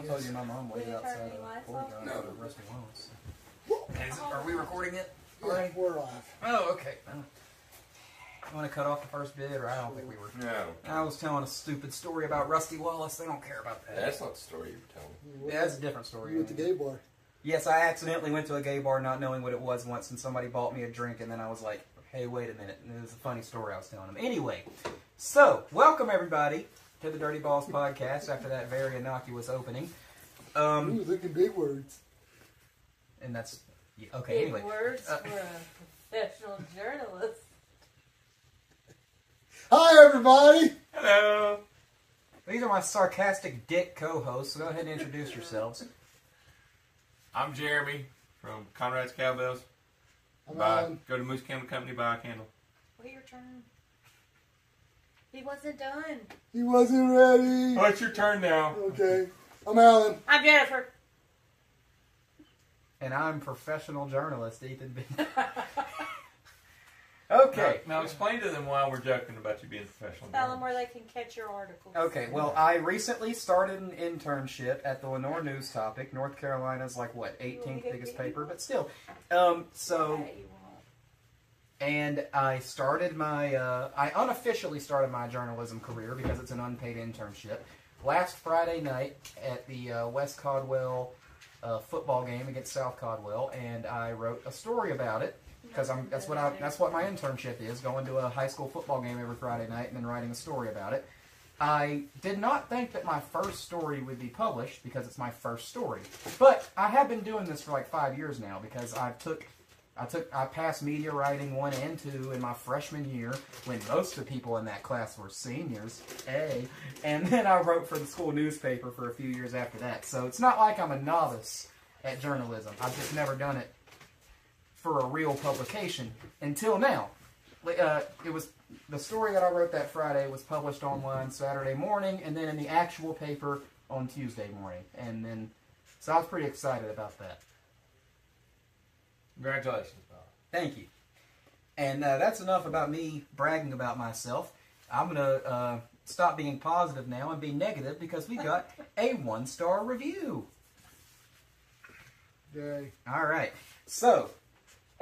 I told you my mom waited outside of Oregon for Rusty Wallace. Are we recording it? Yeah, we're live. Oh, okay. You want to cut off the first bit, or I don't think we were. No. I was telling a stupid story about Rusty Wallace. They don't care about that. That's not the story you were telling. Yeah, that's a different story. You went to the gay bar. Yes, I accidentally went to a gay bar not knowing what it was once, and somebody bought me a drink, and then I was like, hey, wait a minute. And it was a funny story I was telling them. Anyway, so, welcome everybody to the Dirty Balls podcast after that very innocuous opening. Ooh, look at big words. And that's, yeah, okay, Big anyway. words for a professional journalist. Hi, everybody. Hello. These are my sarcastic dick co-hosts, so go ahead and introduce yourselves. I'm Jeremy from Conrad's Cowbells. Go to Moose Candle Company, buy a candle. Wait your turn. He wasn't done. He wasn't ready. Oh, it's your turn now. Okay. I'm Alan. I'm Jennifer. And I'm professional journalist Ethan B. Okay. Now explain to them why we're joking about you being a professional. Tell them where they can catch your articles. Okay, well, I recently started an internship at the Lenoir News Topic. North Carolina's like, what, 18th biggest paper? But still. And I started my, I unofficially started my journalism career because it's an unpaid internship. Last Friday night at the West Caldwell football game against South Caldwell, and I wrote a story about it. Because that's what my internship is, going to a high school football game every Friday night and then writing a story about it. I did not think that my first story would be published because it's my first story. But I have been doing this for like 5 years now because I passed media writing 1 and 2 in my freshman year when most of the people in that class were seniors. And then I wrote for the school newspaper for a few years after that. So it's not like I'm a novice at journalism. I've just never done it for a real publication until now. It was the story that I wrote that Friday was published online Saturday morning, and then in the actual paper on Tuesday morning. And then, so I was pretty excited about that. Congratulations, Bob. Thank you. And that's enough about me bragging about myself. I'm gonna stop being positive now and be negative because we got a 1-star review. Yay. All right. So.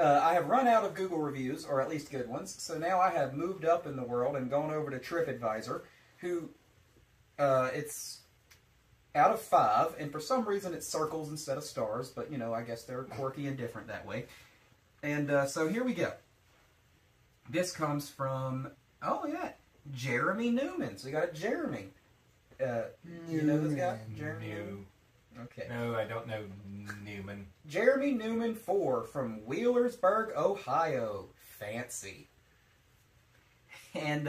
I have run out of Google reviews, or at least good ones, so now I have moved up in the world and gone over to TripAdvisor, who, it's out of 5, and for some reason it's circles instead of stars, but, you know, I guess they're quirky and different that way. And so here we go. This comes from, oh yeah, Jeremy Newman. So we got Jeremy. You know this guy? Jeremy Newman? Okay. No, I don't know Newman. Jeremy Newman 4 from Wheelersburg, Ohio. Fancy. And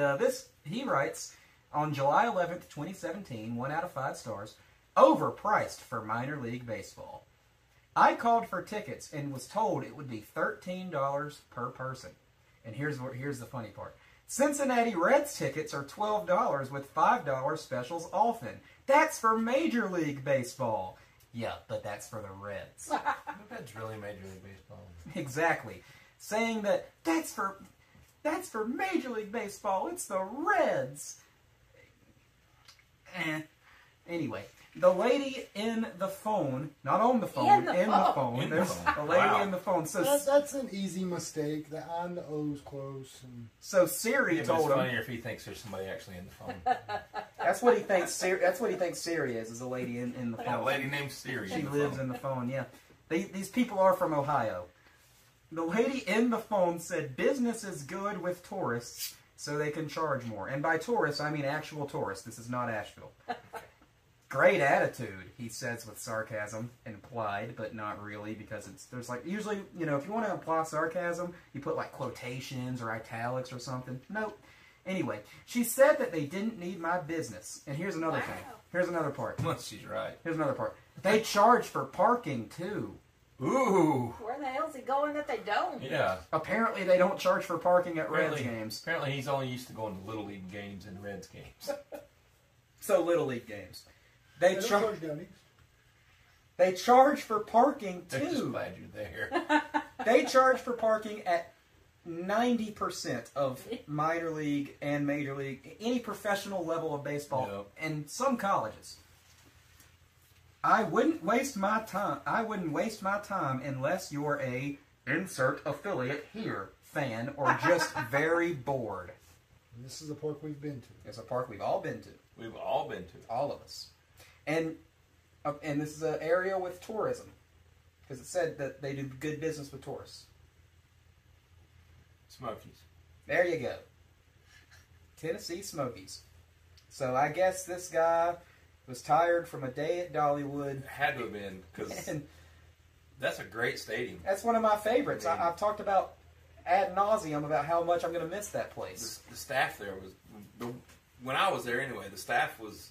he writes, on July 11th, 2017, 1 out of 5 stars, overpriced for minor league baseball. I called for tickets and was told it would be $13 per person. And here's the funny part. Cincinnati Reds tickets are $12 with $5 specials often. That's for Major League Baseball. Yeah, but that's for the Reds. That's really Major League Baseball. Exactly. Saying that that's for Major League Baseball. It's the Reds. Anyway, the lady in the phone, not on the phone, in the phone. There's a lady in the phone. So that's an easy mistake. The I and the O's close. And so Siri told him. It's funnier if he thinks there's somebody actually in the phone. That's what he thinks. That's what he thinks Siri is a lady in the phone. Yeah, a lady named Siri. She lives in the phone. Yeah, these people are from Ohio. The lady in the phone said business is good with tourists, so they can charge more. And by tourists, I mean actual tourists. This is not Asheville. Great attitude, he says with sarcasm, implied, but not really, because there's like, usually, you know, if you want to imply sarcasm, you put like quotations or italics or something. Nope. Anyway, she said that they didn't need my business. And here's another thing. Here's another part. Well, she's right. Here's another part. They charge for parking, too. Ooh. Where the hell's he going that they don't? Yeah. Apparently they don't charge for parking at Reds games. Apparently he's only used to going to Little League games and Reds games. So Little League games. They charge donuts. They charge for parking, too. They're just glad you're there. They charge for parking at 90% of minor league and major league, any professional level of baseball, and some colleges. I wouldn't waste my time. I wouldn't waste my time unless you're a insert affiliate here fan or just very bored. And this is a park we've been to. It's a park we've all been to. We've all been to. All of us. And this is an area with tourism. Because it said that they do good business with tourists. Smokies. There you go. Tennessee Smokies. So I guess this guy was tired from a day at Dollywood. Had to have been, because that's a great stadium. That's one of my favorites. I've talked about ad nauseum about how much I'm going to miss that place. The staff there was, when I was there anyway, the staff was,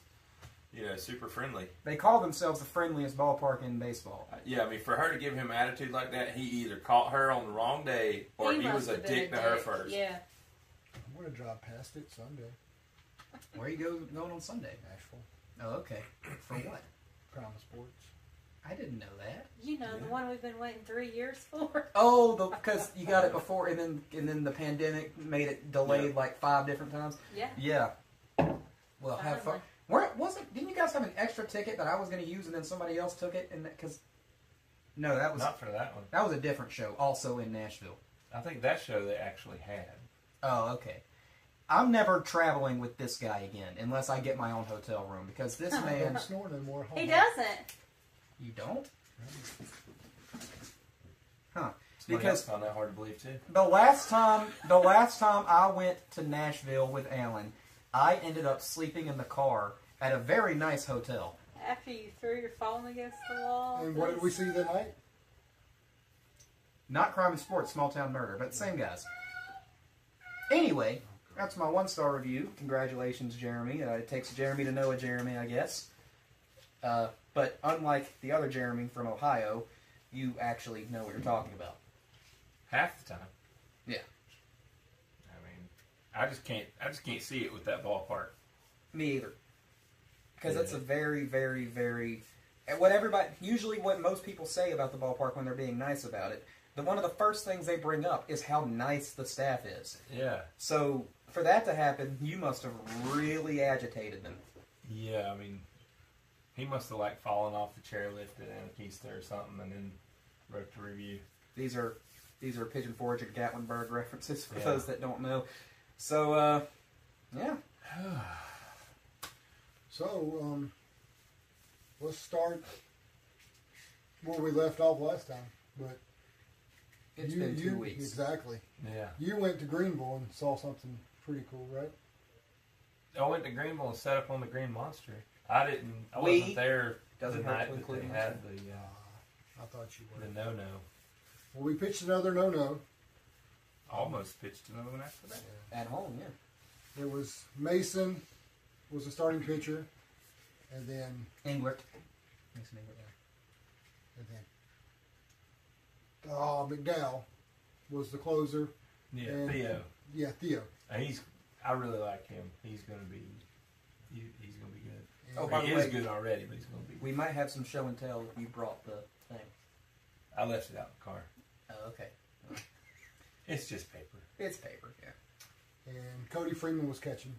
super friendly. They call themselves the friendliest ballpark in baseball. Yeah, I mean, for her to give him attitude like that, he either caught her on the wrong day or he was a dick to her first. Yeah. I'm going to drive past it Sunday. Where are you going on Sunday? Nashville. Oh, okay. For what? Crown Sports. I didn't know that. The one we've been waiting 3 years for. Oh, because you got it before, and then the pandemic made it delayed like 5 different times. Yeah. Yeah. Well, have fun. Didn't you guys have an extra ticket that I was going to use, and then somebody else took it? No, that was not for that one. That was a different show, also in Nashville. I think that show they actually had. Oh, okay. I'm never traveling with this guy again unless I get my own hotel room because this man. Don't snore no more. He doesn't. You don't? Huh? Somebody Because else found that hard to believe too. the last time I went to Nashville with Alan, I ended up sleeping in the car at a very nice hotel. After you threw your phone against the wall. And what did we see that night? Not Crime and Sports, Small Town Murder, but same guys. Anyway, that's my 1-star review. Congratulations, Jeremy. It takes Jeremy to know a Jeremy, I guess. But unlike the other Jeremy from Ohio, you actually know what you're talking about. Half the time. Yeah. I mean, I just can't see it with that ballpark. Me either. Because Yeah. it's a very, very, very... Usually what most people say about the ballpark when they're being nice about it, one of the first things they bring up is how nice the staff is. Yeah. So, for that to happen, you must have really agitated them. Yeah, I mean, he must have fallen off the chairlift at Anarchista or something and then wrote the review. These are Pigeon Forge and Gatlinburg references for those that don't know. So, yeah. So, let's start where we left off last time. But It's been 2 weeks. Exactly. Yeah. You went to Greenville and saw something pretty cool, right? I went to Greenville and set up on the Green Monster. I wasn't there the Doesn't hurt night to that include they me. had I thought you were. the no-no. Well, we pitched another no-no. Almost pitched another one after that. At home, yeah. It was Mason was the starting pitcher, and then Englert. Mason Englert, and then McDowell was the closer. Yeah, And- Theo. Yeah, Theo. I really like him. He's gonna be good. And Oh, by He the is way, good already, but he's gonna be. we might have some show and tell if you brought the thing. I left it out in the car. Oh, okay. It's just paper. It's paper, yeah. and Cody Freeman was catching.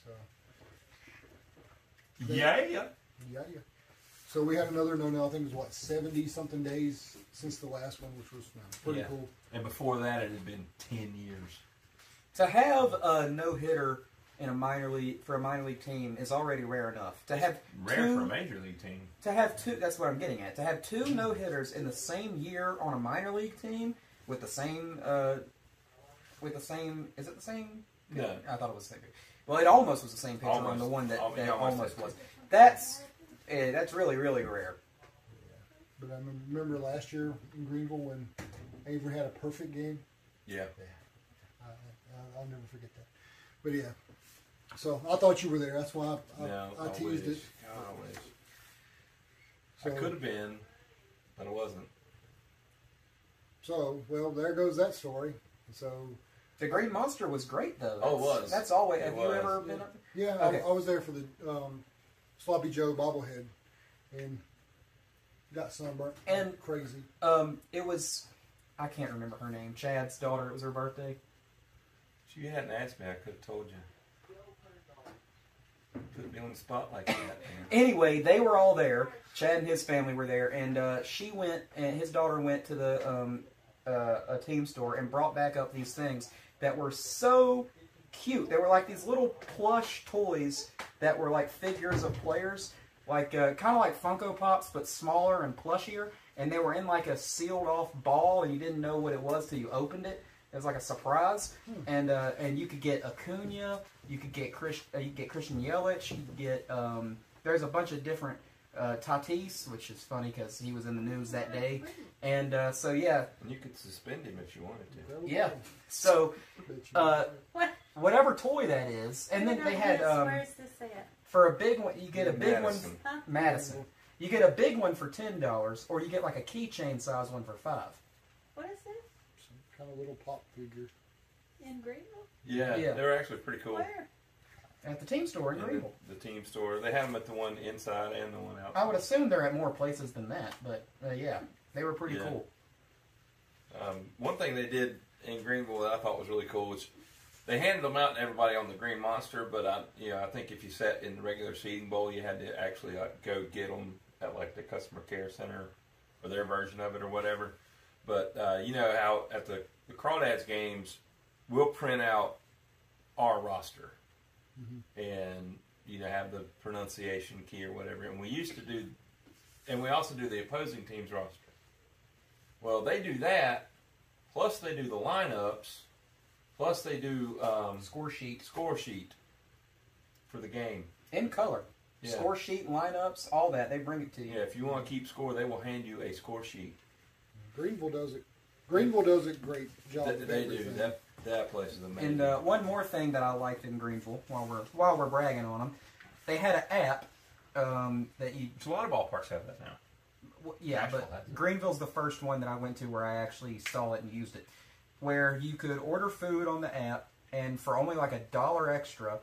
So Yeah. yeah. So we had another no-no. I think it was 70-something days since the last one, which was pretty Yeah. cool. And before that, it had been 10 years. To have a no-hitter in a minor league team is already rare enough. To have Rare two, for a major league team. To have two, that's what I'm getting at. To have 2 no-hitters in the same year on a minor league team with the same, is it the same? No. I thought it was the same. Well, it almost was the same pitcher on Almost. the one that Almost almost like was. That's really, really rare. But I remember last year in Greenville when Avery had a perfect game. Yeah. I'll never forget that. But yeah, so I thought you were there. That's why I teased wish. it. God, I wish. So, I could have been, but I wasn't. So, well, there goes that story. So, The Green Monster was great, though. Oh, it was. That's always. It Have you was. ever been up? yeah, Okay. I was there for the Sloppy Joe bobblehead and got sunburnt And- crazy. It was. I can't remember her name. Chad's daughter. It was her birthday. If you hadn't asked me, I could have told you. Put me on the spot like that, man. Anyway, they were all there. Chad and his family were there, and she went, and his daughter went to the a team store and brought back up these things that were so cute. They were like these little plush toys that were like figures of players, like kind of like Funko Pops, but smaller and plushier. And they were in like a sealed off ball, and you didn't know what it was till you opened it. It was like a surprise, and you could get Acuna, you could get Christian Yelich, you could get there's a bunch of different Tatis, which is funny because he was in the news that day, and so yeah. And you could suspend him if you wanted to. Yeah. So whatever toy that is, and then they had where's this at? for a big one you get a big Madison. one, Huh? Madison. You get a big one for $10, or you get like a keychain size one for $5. What is this? Some kind of little pop figure. In Greenville? Yeah, Yeah. they were actually pretty cool. Where? At the team store in In Greenville. the team store. They have them at the one inside and the one outside. I would assume they're at more places than that, but yeah, they were pretty Yeah. cool. One thing they did in Greenville that I thought was really cool was they handed them out to everybody on the Green Monster, but I think if you sat in the regular seating bowl, you had to actually go get them at like the customer care center or their version of it or whatever. But you know how at the Crawdads games, we'll print out our roster and have the pronunciation key or whatever. And we used to do, and we also do the opposing team's roster. Well, they do that, plus they do the lineups, plus they do Score sheet. For the game. In color. Yeah. Score sheet, lineups, all that. They bring it to you. Yeah, if you want to keep score, they will hand you a score sheet. Greenville does it. Greenville does a great job. of They do. everything. That place is amazing. And one more thing that I liked in Greenville, while we're bragging on them, they had an app that you. So a lot of ballparks have that now. Yeah, Nashville but has it. Greenville's the first one that I went to where I actually saw it and used it, where you could order food on the app and for only like $1 extra,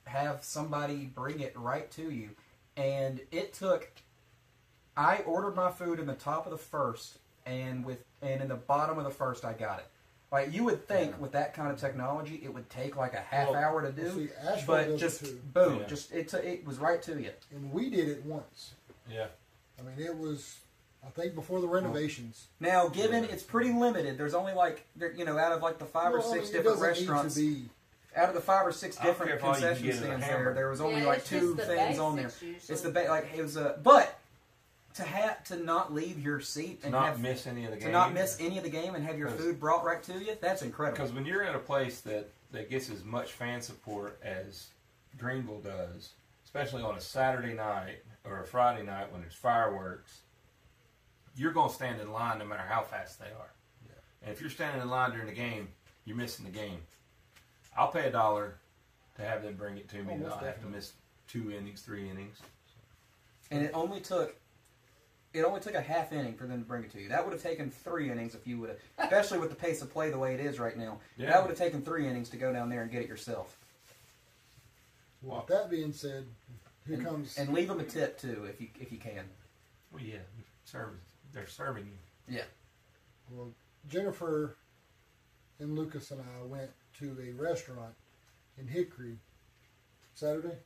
have somebody bring it right to you. And it took. I ordered my food in the top of the first, and in the bottom of the first, I got it. Like you would think with that kind of technology, it would take like a half hour to do, see, Asheville but does just it too. boom, Yeah. it was right to you. And we did it once. Yeah. I mean, it was, I think, before the renovations. Now, given it's pretty limited, there's only out of like the five or Well, six it different doesn't need restaurants, to be. out of the 5 or 6 I don't different care if all you can concession get is a stands hamburger. there was only Yeah, like it's 2 just the things on there. basics usually. It's the it was but to not leave your seat and Not miss any of the game. to not miss any of the game and have your food brought right to you, that's incredible. Because when you're at a place that gets as much fan support as Greenville does, especially on a Saturday night or a Friday night when there's fireworks, you're going to stand in line no matter how fast they are. Yeah. And if you're standing in line during the game, you're missing the game. I'll pay $1 to have them bring it to me. Oh, And most I'll have to definitely. miss 2 innings, 3 innings. And it only took a half inning for them to bring it to you. That would have taken 3 innings if you would have, especially with the pace of play the way it is right now. Yeah. That would have taken 3 innings to go down there and get it yourself. Well, with that being said, here comes. And leave them a tip too if you can. Well, yeah, they're serving you. Yeah. Well, Jennifer and Lucas and I went to a restaurant in Hickory Saturday.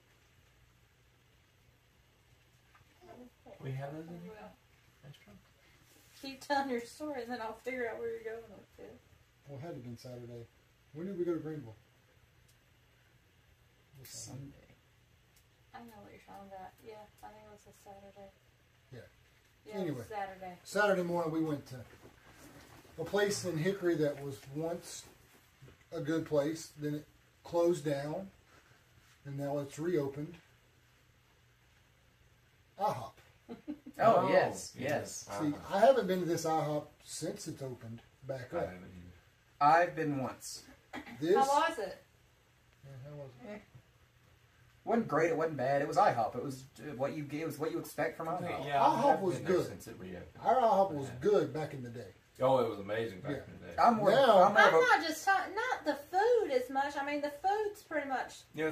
We have those in here? Restaurant? Keep telling your story, and then I'll figure out where you're going with it. Well, it had to have been Saturday. When did we go to Greenville? Sunday. I know what you're talking about. Yeah, I think it was a Saturday. Yeah. Yeah, it Anyway. was Saturday. Saturday morning, we went to a place in Hickory that was once a good place. Then it closed down, and now it's reopened. IHOP. Oh, yes. See, I haven't been to this IHOP since it's opened back I up. haven't either. I've been once. This. How was it? Yeah, how was it? Wasn't great. It wasn't bad. It was IHOP. It was what you get. It was what you expect from IHOP. Yeah, IHOP I haven't was been there good. since it reopened. Our IHOP was good back in the day. Oh, it was amazing back Yeah. in the day. I'm more. Now- I'm more I'm of a, not just talking, not the food as much. I mean, the food's pretty much. Yeah,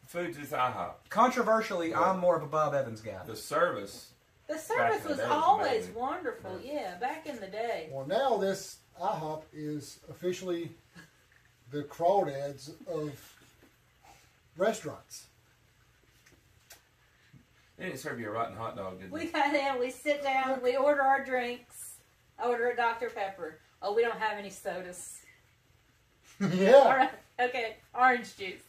food's just IHOP. controversially, Yeah. I'm more of a Bob Evans guy. The service, The service in the was day was always amazing. wonderful. Yeah, back in the day. Well, now this IHOP is officially the Crawdads of restaurants. They didn't serve you a rotten hot dog, did they? We got in, we sit down, we order our drinks. I order a Dr. Pepper. Oh, we don't have any sodas. All Yeah. right, okay, orange juice.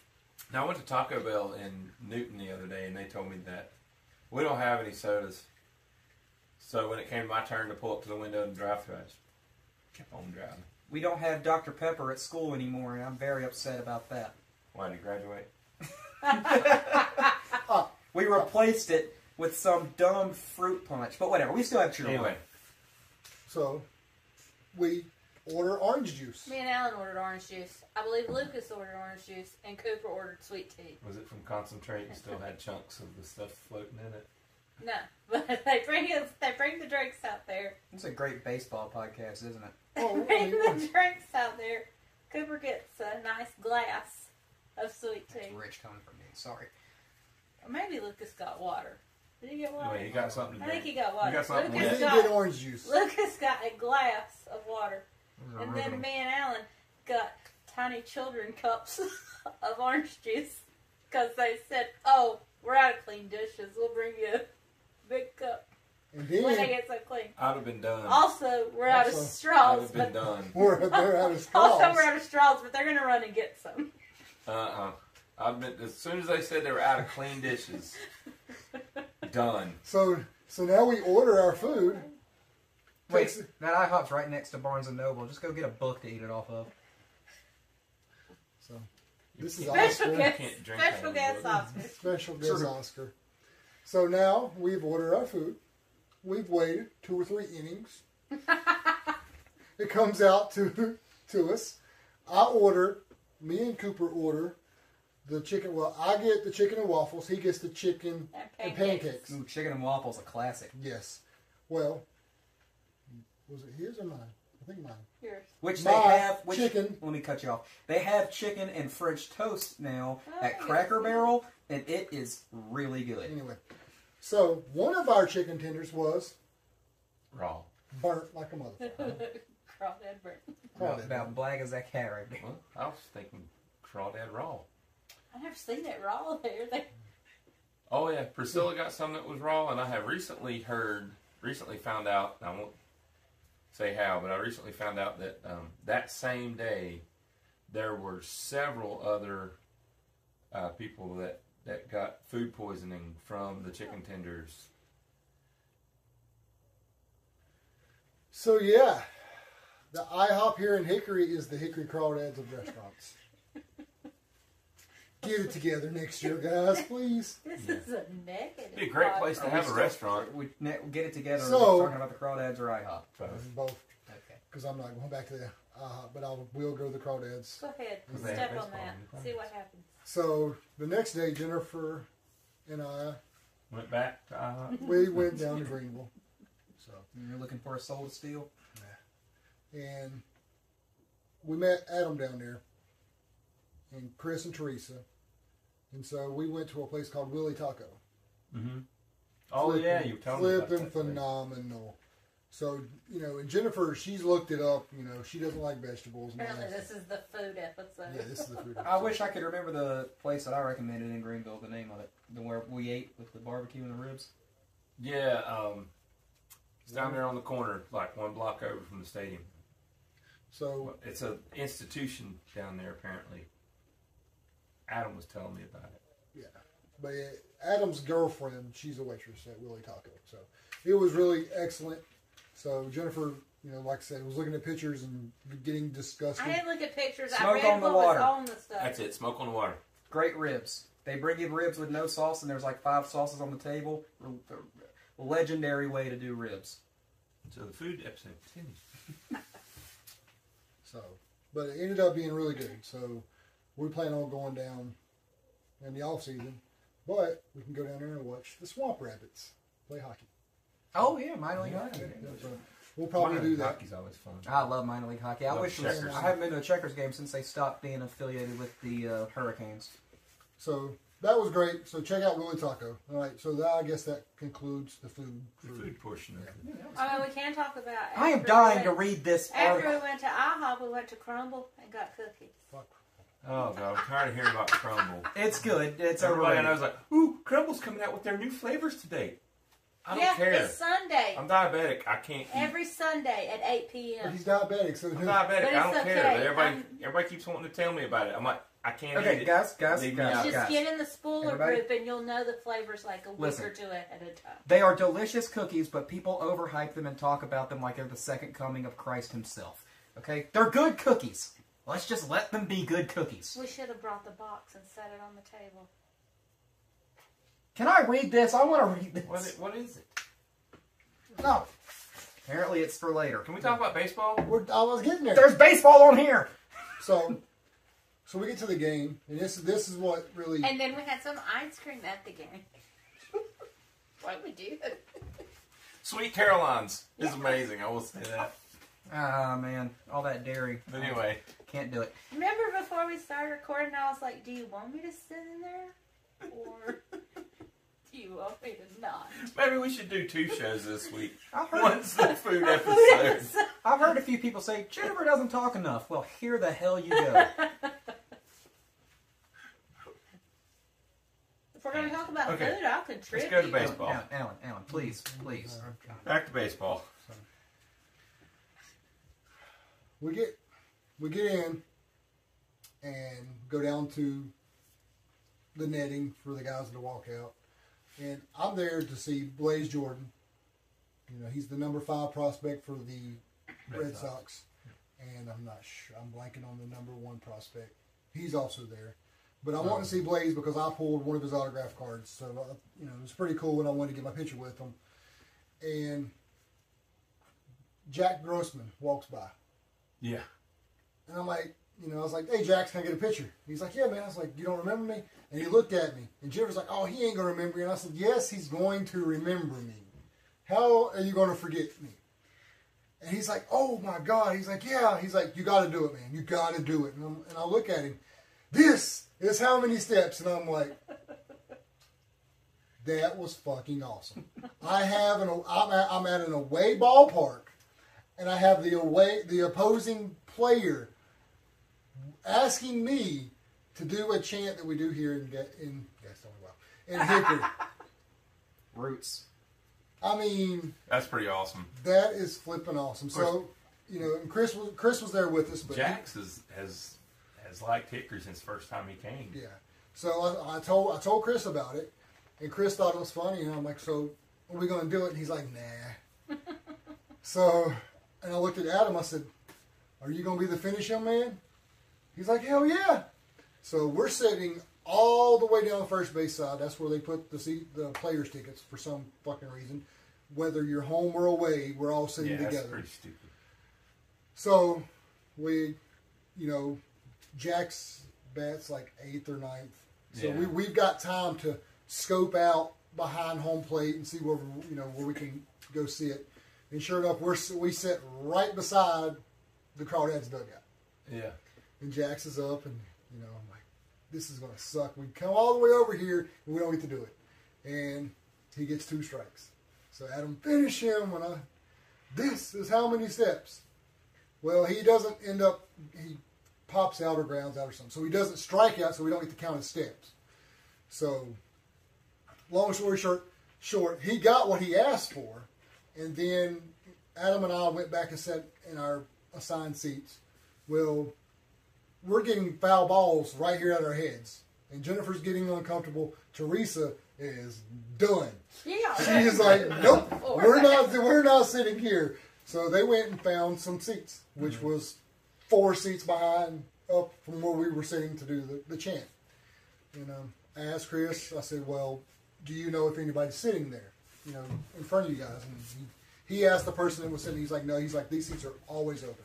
Now, I went to Taco Bell in Newton the other day, and they told me that we don't have any sodas. So when it came my turn to pull up to the window and drive through, I just kept on driving. We don't have Dr. Pepper at school anymore, and I'm very upset about that. Why did you graduate? We replaced it with some dumb fruit punch, but whatever. We still have chili. Anyway, So we order orange juice. Me and Alan ordered orange juice. I believe Lucas ordered orange juice, and Cooper ordered sweet tea. was it from concentrate and still had chunks of the stuff floating in it? No, but they bring the drinks out there. It's a great baseball podcast, isn't it? Oh, Bring the drinks out there. Cooper gets a nice glass of sweet tea. It's rich coming from me. Sorry. Or maybe Lucas got water. Did he get water? Wait, you got something to I drink? think he got water. You got something we Lucas didn't wet? get orange juice. Lucas got a glass of water. And then me and Alan got tiny children cups of orange juice because they said, "Oh, we're out of clean dishes. We'll bring you a big cup And when they then get so clean." I'd have been done. Also, we're out of Also, I'd straws. have been But done. they're out of straws. also, we're out of straws, but they're gonna run and get some. As soon as they said they were out of clean dishes, done. So now we order our food. Wait, Takes- that IHOP's right next to Barnes & Noble. Just go get a book to eat it off of. So this is Special Oscar. guest, can't drink special out of guest the Oscar. Special guest True. Oscar. So now we've ordered our food. We've waited 2 or 3 innings. It comes out to us. Me and Cooper order the chicken. Well, I get the chicken and waffles. He gets the chicken and pancakes. Ooh, chicken and waffles, a classic. Yes. Well, was it his or mine? I think mine. Yours. Which My they have. chicken. Let me cut you off. They have chicken and French toast now Oh, at yes. Cracker Barrel, and it is really good. Anyway, so one of our chicken tenders was Raw. burnt like a motherfucker. Crawdad burnt. About black as that cat right there. Well, I was thinking crawdad raw. I never seen it raw there. Oh yeah, Priscilla got some that was raw, and I have recently found out, and I won't say how, but I recently found out that that same day there were several other people that got food poisoning from the chicken tenders. So yeah, the IHOP here in Hickory is the Hickory Crawdads of restaurants. Get it together next year, guys, please. This is a negative. It'd be a great place to have a restaurant. We get it together. So- We're talking about the Crawdads or IHOP. Both, Okay. because I'm not going back to the IHOP, but we'll go to the Crawdads. Go ahead. Because they Step have on that. baseball. See what happens. So the next day, Jennifer and I, Went back to we went down to Greenville. So You're looking for a soul to steal? and we met Adam down there, and Chris and Teresa, and so we went to a place called Willie Taco. Mm-hmm. Oh yeah, you told me about Flipping that place. phenomenal. So and Jennifer, she's looked it up. She doesn't like vegetables. and all Apparently, that this is the food episode. Yeah, this is the food. I wish I could remember the place that I recommended in Greenville, the name of it. The where we ate with the barbecue and the ribs. Yeah, it's down there on the corner, like 1 block over from the stadium. So It's an institution down there, apparently. Adam was telling me about it. yeah, but Adam's girlfriend, she's a waitress at Willie Taco. So it was really excellent. So Jennifer, like I said, was looking at pictures and getting disgusted. I didn't look at pictures. I Smoke read on the what was water. on the stuff. That's it, smoke on the water. Great ribs. They bring you ribs with no sauce, and there's like 5 sauces on the table. Legendary way to do ribs. So the food episode continues. So, but it ended up being really good. So we plan on going down in the off season, but we can go down there and watch the Swamp Rabbits play hockey. Oh yeah, minor league hockey. So we'll probably do that. Hockey's always fun. I love minor league hockey. I Love wish checkers. I haven't been to a Checkers game since they stopped being affiliated with the Hurricanes. So that was great. So check out Willie Taco. All right. So I guess that concludes the food. The food portion of it. Oh, we can talk about. I am after dying we to went- read this After article. we went to IHOP, we went to Crumble and got cookies. Fuck. Oh god, I'm tired of hearing about crumble. It's good. It's Everybody I overrated. know is like, ooh, crumble's coming out with their new flavors today. I don't care. It's Sunday. I'm diabetic. I can't eat. Every Sunday at 8 But p.m. he's diabetic, so I'm diabetic. But I don't it's care. okay. But everybody keeps wanting to tell me about it. I'm like, I can't eat Okay, it. guys, Leave me out. Just get in the spoiler Everybody? group and you'll know the flavors like a week Listen. or two ahead of time. They are delicious cookies, but people overhype them and talk about them like they're the second coming of Christ himself. Okay? They're good cookies. Let's just let them be good cookies. We should have brought the box and set it on the table. Can I read this? I want to read this. What is it? No, Apparently it's for later. Can we talk about baseball? I was getting there. There's baseball on here! So we get to the game, and this is what really. And then we had some ice cream at the game. Why'd we do that? Sweet Caroline's is amazing. I will say that. Ah, man. All that dairy. But anyway, Can't do it. Remember before we started recording, I was like, do you want me to sit in there? Or do you want me to not? maybe we should do 2 shows this week. I've heard, One's the food A food episode. episode. I've heard a few people say, Jennifer doesn't talk enough. Well, here the hell you go. If we're going to talk about Okay. food, I'll contribute. Let's go to baseball. Alan, please, please. Back to baseball. We get in and go down to the netting for the guys to walk out, and I'm there to see Blaze Jordan. You know, he's the number 5 prospect for the Red Sox, and I'm not sure. I'm blanking on the number 1 prospect. He's also there, but I want to see Blaze because I pulled one of his autograph cards. So you know, it was pretty cool, and I wanted to get my picture with him. And Jack Grossman walks by. Yeah. And I'm like, you know, I was like, hey, Jax, can I get a picture? He's like, yeah, man. I was like, you don't remember me? And he looked at me. And Jennifer's like, oh, he ain't going to remember you. And I said, yes, he's going to remember me. How are you going to forget me? And he's like, oh, my God. He's like, yeah. He's like, you got to do it, man. You got to do it. And I look at him. This is how many steps? And I'm like, that was fucking awesome. I'm at an away ballpark. And I have the opposing player asking me to do a chant that we do here in Hickory. Roots. I mean, That's pretty awesome. that is flipping awesome. So, you know, and Chris was there with us, but Jax has liked Hickory since the first time he came. yeah. So I told Chris about it, and Chris thought it was funny, and I'm like, so are we going to do it? And he's like, nah. So. And I looked at Adam, I said, are you going to be the finish young man? He's like, hell yeah. So we're sitting all the way down the first base side. That's where they put the players' tickets for some fucking reason. Whether you're home or away, we're all sitting That's together. pretty stupid. So we, you know, Jack's bat's like 8th or 9th. So Yeah. we've got time to scope out behind home plate and see where we can go sit. And sure enough, we sit right beside the Crawdads dugout. Yeah. And Jax is up, and you know, I'm like, this is going to suck. We come all the way over here, and we don't get to do it. And he gets 2 strikes. So Adam, finish him. This is how many steps. Well, he doesn't end up. He pops out or grounds out or something. So he doesn't strike out, so we don't get to count his steps. So, long story short, he got what he asked for. And then Adam and I went back and sat in our assigned seats. Well, we're getting foul balls right here at our heads. And Jennifer's getting uncomfortable. Teresa is done. Yeah. She is like, nope, we're not sitting here. So they went and found some seats, which was 4 seats behind up from where we were sitting to do the chant. And I asked Chris, I said, well, do you know if anybody's sitting there? You know, in front of you guys. And he asked the person that was sitting, he's like, no, he's like, these seats are always open.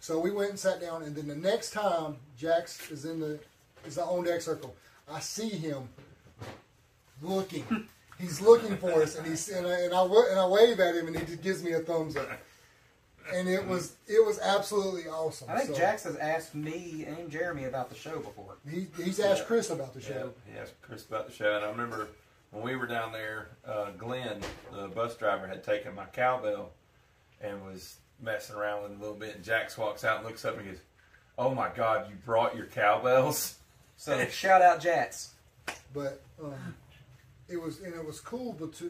So we went and sat down, and then the next time Jax is on deck circle, I see him looking. He's looking for us, and I wave at him, and he just gives me a thumbs up. And it was absolutely awesome. I think Jax has asked me and Jeremy about the show before. He's asked Chris about the show. Yeah, he asked Chris about the show, and I remember when we were down there, Glenn, the bus driver, had taken my cowbell and was messing around with it a little bit, and Jax walks out and looks up and goes, Oh my God, you brought your cowbells. So shout out Jats. But it was cool. But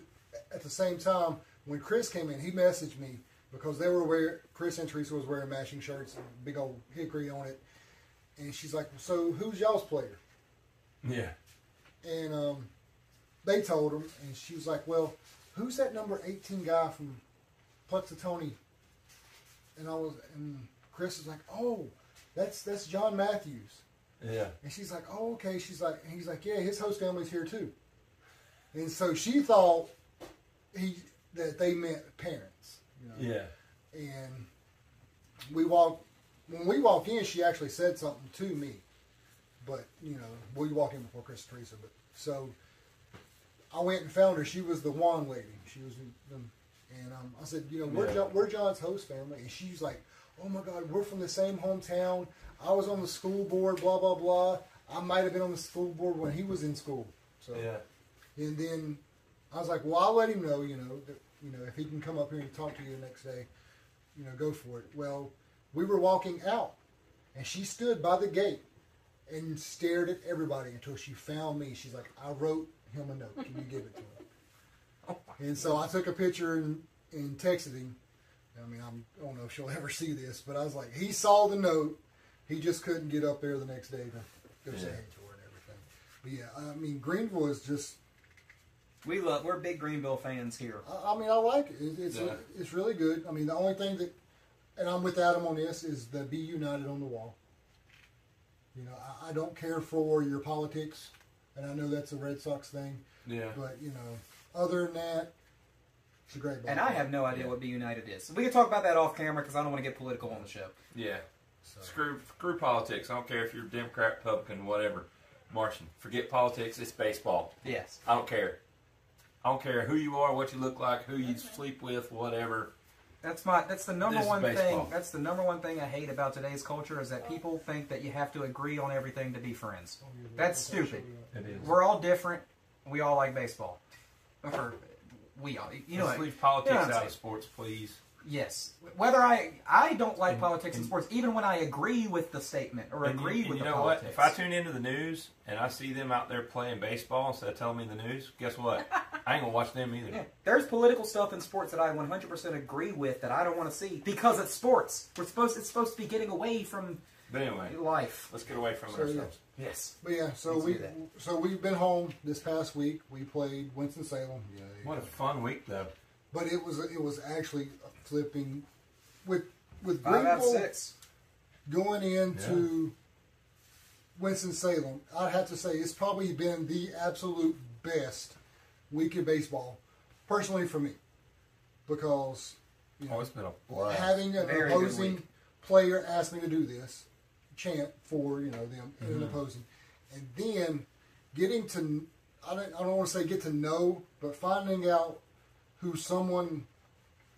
at the same time, when Chris came in, he messaged me because Chris and Teresa was wearing matching shirts and big old Hickory on it, and she's like, "So who's y'all's player?" Yeah. And they told him, and she was like, "Well, who's that number 18 guy from Puxatony?" And Chris was like, "Oh, that's John Matthews." Yeah. And she's like, "Oh, okay." And he's like, "Yeah, his host family's here too." And so she thought that they meant parents. You know? Yeah. And when we walked in, she actually said something to me. But, we walked in before Chris and Teresa. But so I went and found her. She was the Juan lady. She was and I said, we're John's host family. And she's like, "Oh my God, we're from the same hometown. I was on the school board, blah, blah, blah. I might have been on the school board when he was in school." So, yeah. And then I was like, "Well, I'll let him know, that, if he can come up here and talk to you the next day, go for it." Well, we were walking out, and she stood by the gate and stared at everybody until she found me. She's like, "I wrote him a note. Can you give it to him?" And so I took a picture and texted him. I mean, I don't know if she'll ever see this, but I was like, he saw the note. He just couldn't get up there the next day to go say hey to her and everything. But yeah, I mean, Greenville is just... We're big Greenville fans here. I mean, I like it. It's really good. I mean, the only thing that, and I'm with Adam on this, is the Be United on the wall. I don't care for your politics, and I know that's a Red Sox thing. Yeah. But, other than that, it's a great ball. And I have no idea what Be United is. We can talk about that off camera because I don't want to get political on the show. Yeah. So. Screw politics. I don't care if you're Democrat, Republican, whatever. Martian, forget politics. It's baseball. Yes. I don't care. I don't care who you are, what you look like, who you sleep with, whatever. That's the number This is one thing. baseball. That's the number one thing I hate about today's culture is that people think that you have to agree on everything to be friends. That's stupid. It is. We're all different. We all like baseball. Or we all, Let's leave politics out of sports, please. Yes. Whether I don't like politics in sports, even when I agree with the statement or agree with the politics. What? If I tune into the news and I see them out there playing baseball instead of telling me the news, guess what? I ain't gonna watch them either. Yeah. There's political stuff in sports that I 100% agree with that I don't want to see because it's sports. It's supposed to be getting away from But anyway, life. Let's get away from ourselves. Yes. But yeah, so we've been home this past week. We played Winston-Salem. Yeah. What a fun week, though. But it was actually flipping with 5 out of Greenville 6 going into Winston-Salem. I'd have to say it's probably been the absolute best week of baseball, personally for me, because it's been a blast. having an Very opposing player ask me to do this, chant for them in an opposing, and then getting to I don't want to say get to know, but finding out who someone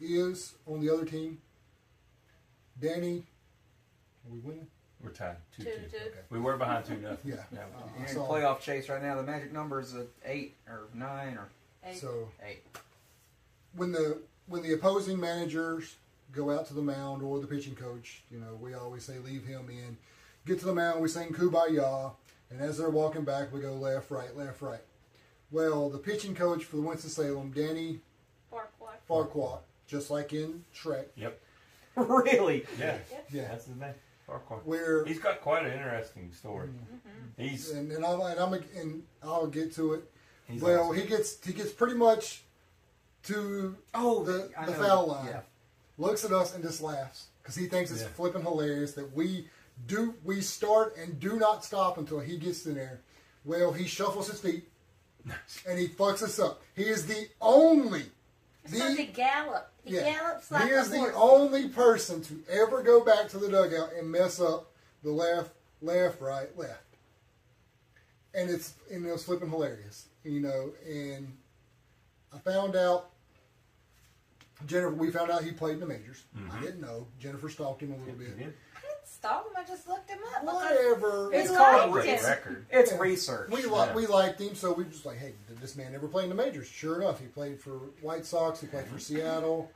is on the other team. Danny, are we winning? We're tied 2-2. 2-2. Okay. We were behind 2-0. Yeah. You're in playoff chase right now. The magic number is 8 or 9 or 8. So 8. when the opposing managers go out to the mound or the pitching coach, we always say leave him in. Get to the mound, we sing Kumbaya, and as they're walking back, we go left, right, left, right. Well, the pitching coach for the Winston-Salem, Danny Farquhar, just like in Shrek. Yep. Really? Yeah. Yeah. That's his name. Farquhar. Where He's got quite an interesting story. He's and I'll get to it. He's well, awesome. he gets pretty much to the foul line. Yeah. Looks at us and just laughs because he thinks it's flipping hilarious that we start and do not stop until he gets in there. Well, he shuffles his feet and he fucks us up. He is the only. He gallop. He gallops like he is a horse. the only person to ever go back to the dugout and mess up the left, right, left. And it's flipping hilarious, and I found out we found out he played in the majors. I didn't know. Jennifer stalked him a little bit. I didn't stalk him. I just looked him up. Whatever. It's We called liked him. record. It's research. We liked him, so we just like, hey, did this man ever play in the majors? Sure enough, he played for White Sox. He played for Seattle.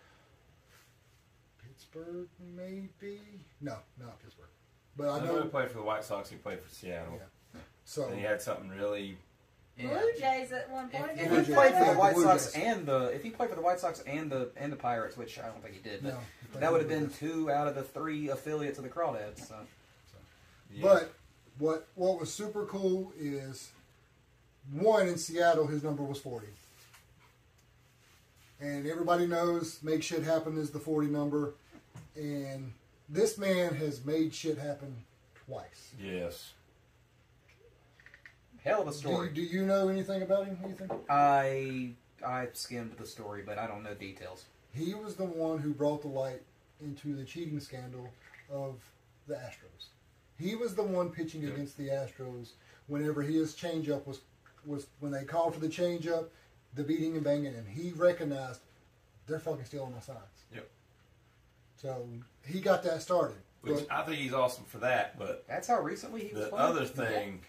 Pittsburgh, maybe? No, not Pittsburgh. But I know know he played for the White Sox. He played for Seattle. Yeah. So and he had something really. Blue Jays at one point. If he played for the White Sox and the Pirates, which I don't think he did, but that would have been 2 out of the 3 affiliates of the Crawdads. So. Yeah. But what was super cool is, one, in Seattle, his number was 40. And everybody knows make shit happen is the 40 number. And this man has made shit happen twice. Yes. Hell of a story. Do you know anything about him, Ethan? I skimmed the story, but I don't know details. He was the one who brought the light into the cheating scandal of the Astros. He was the one pitching against the Astros whenever his changeup was when they called for the changeup, the beating and banging, and he recognized they're fucking stealing my signs. Yep. So he got that started. Which I think he's awesome for that, but that's how recently he was the playing. other thing,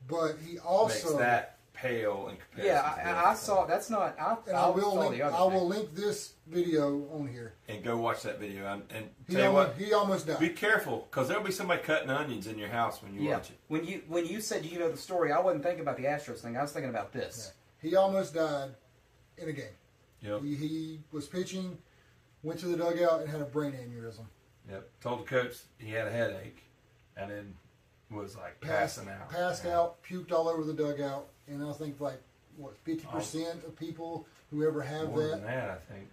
but he also makes that pale in comparison. Yeah, I saw. That's not. I will link this video on here. And go watch that video. And he almost died. Be careful, because there'll be somebody cutting onions in your house when you watch it. When you said you know the story, I wasn't thinking about the Astros thing. I was thinking about this. Yeah. He almost died in a game. Yep. He was pitching, went to the dugout, and had a brain aneurysm. Yep. Told the coach he had a headache, and then was like passing out. Passed out, puked all over the dugout, and I think 50% of people who ever have more that. Than that, I think.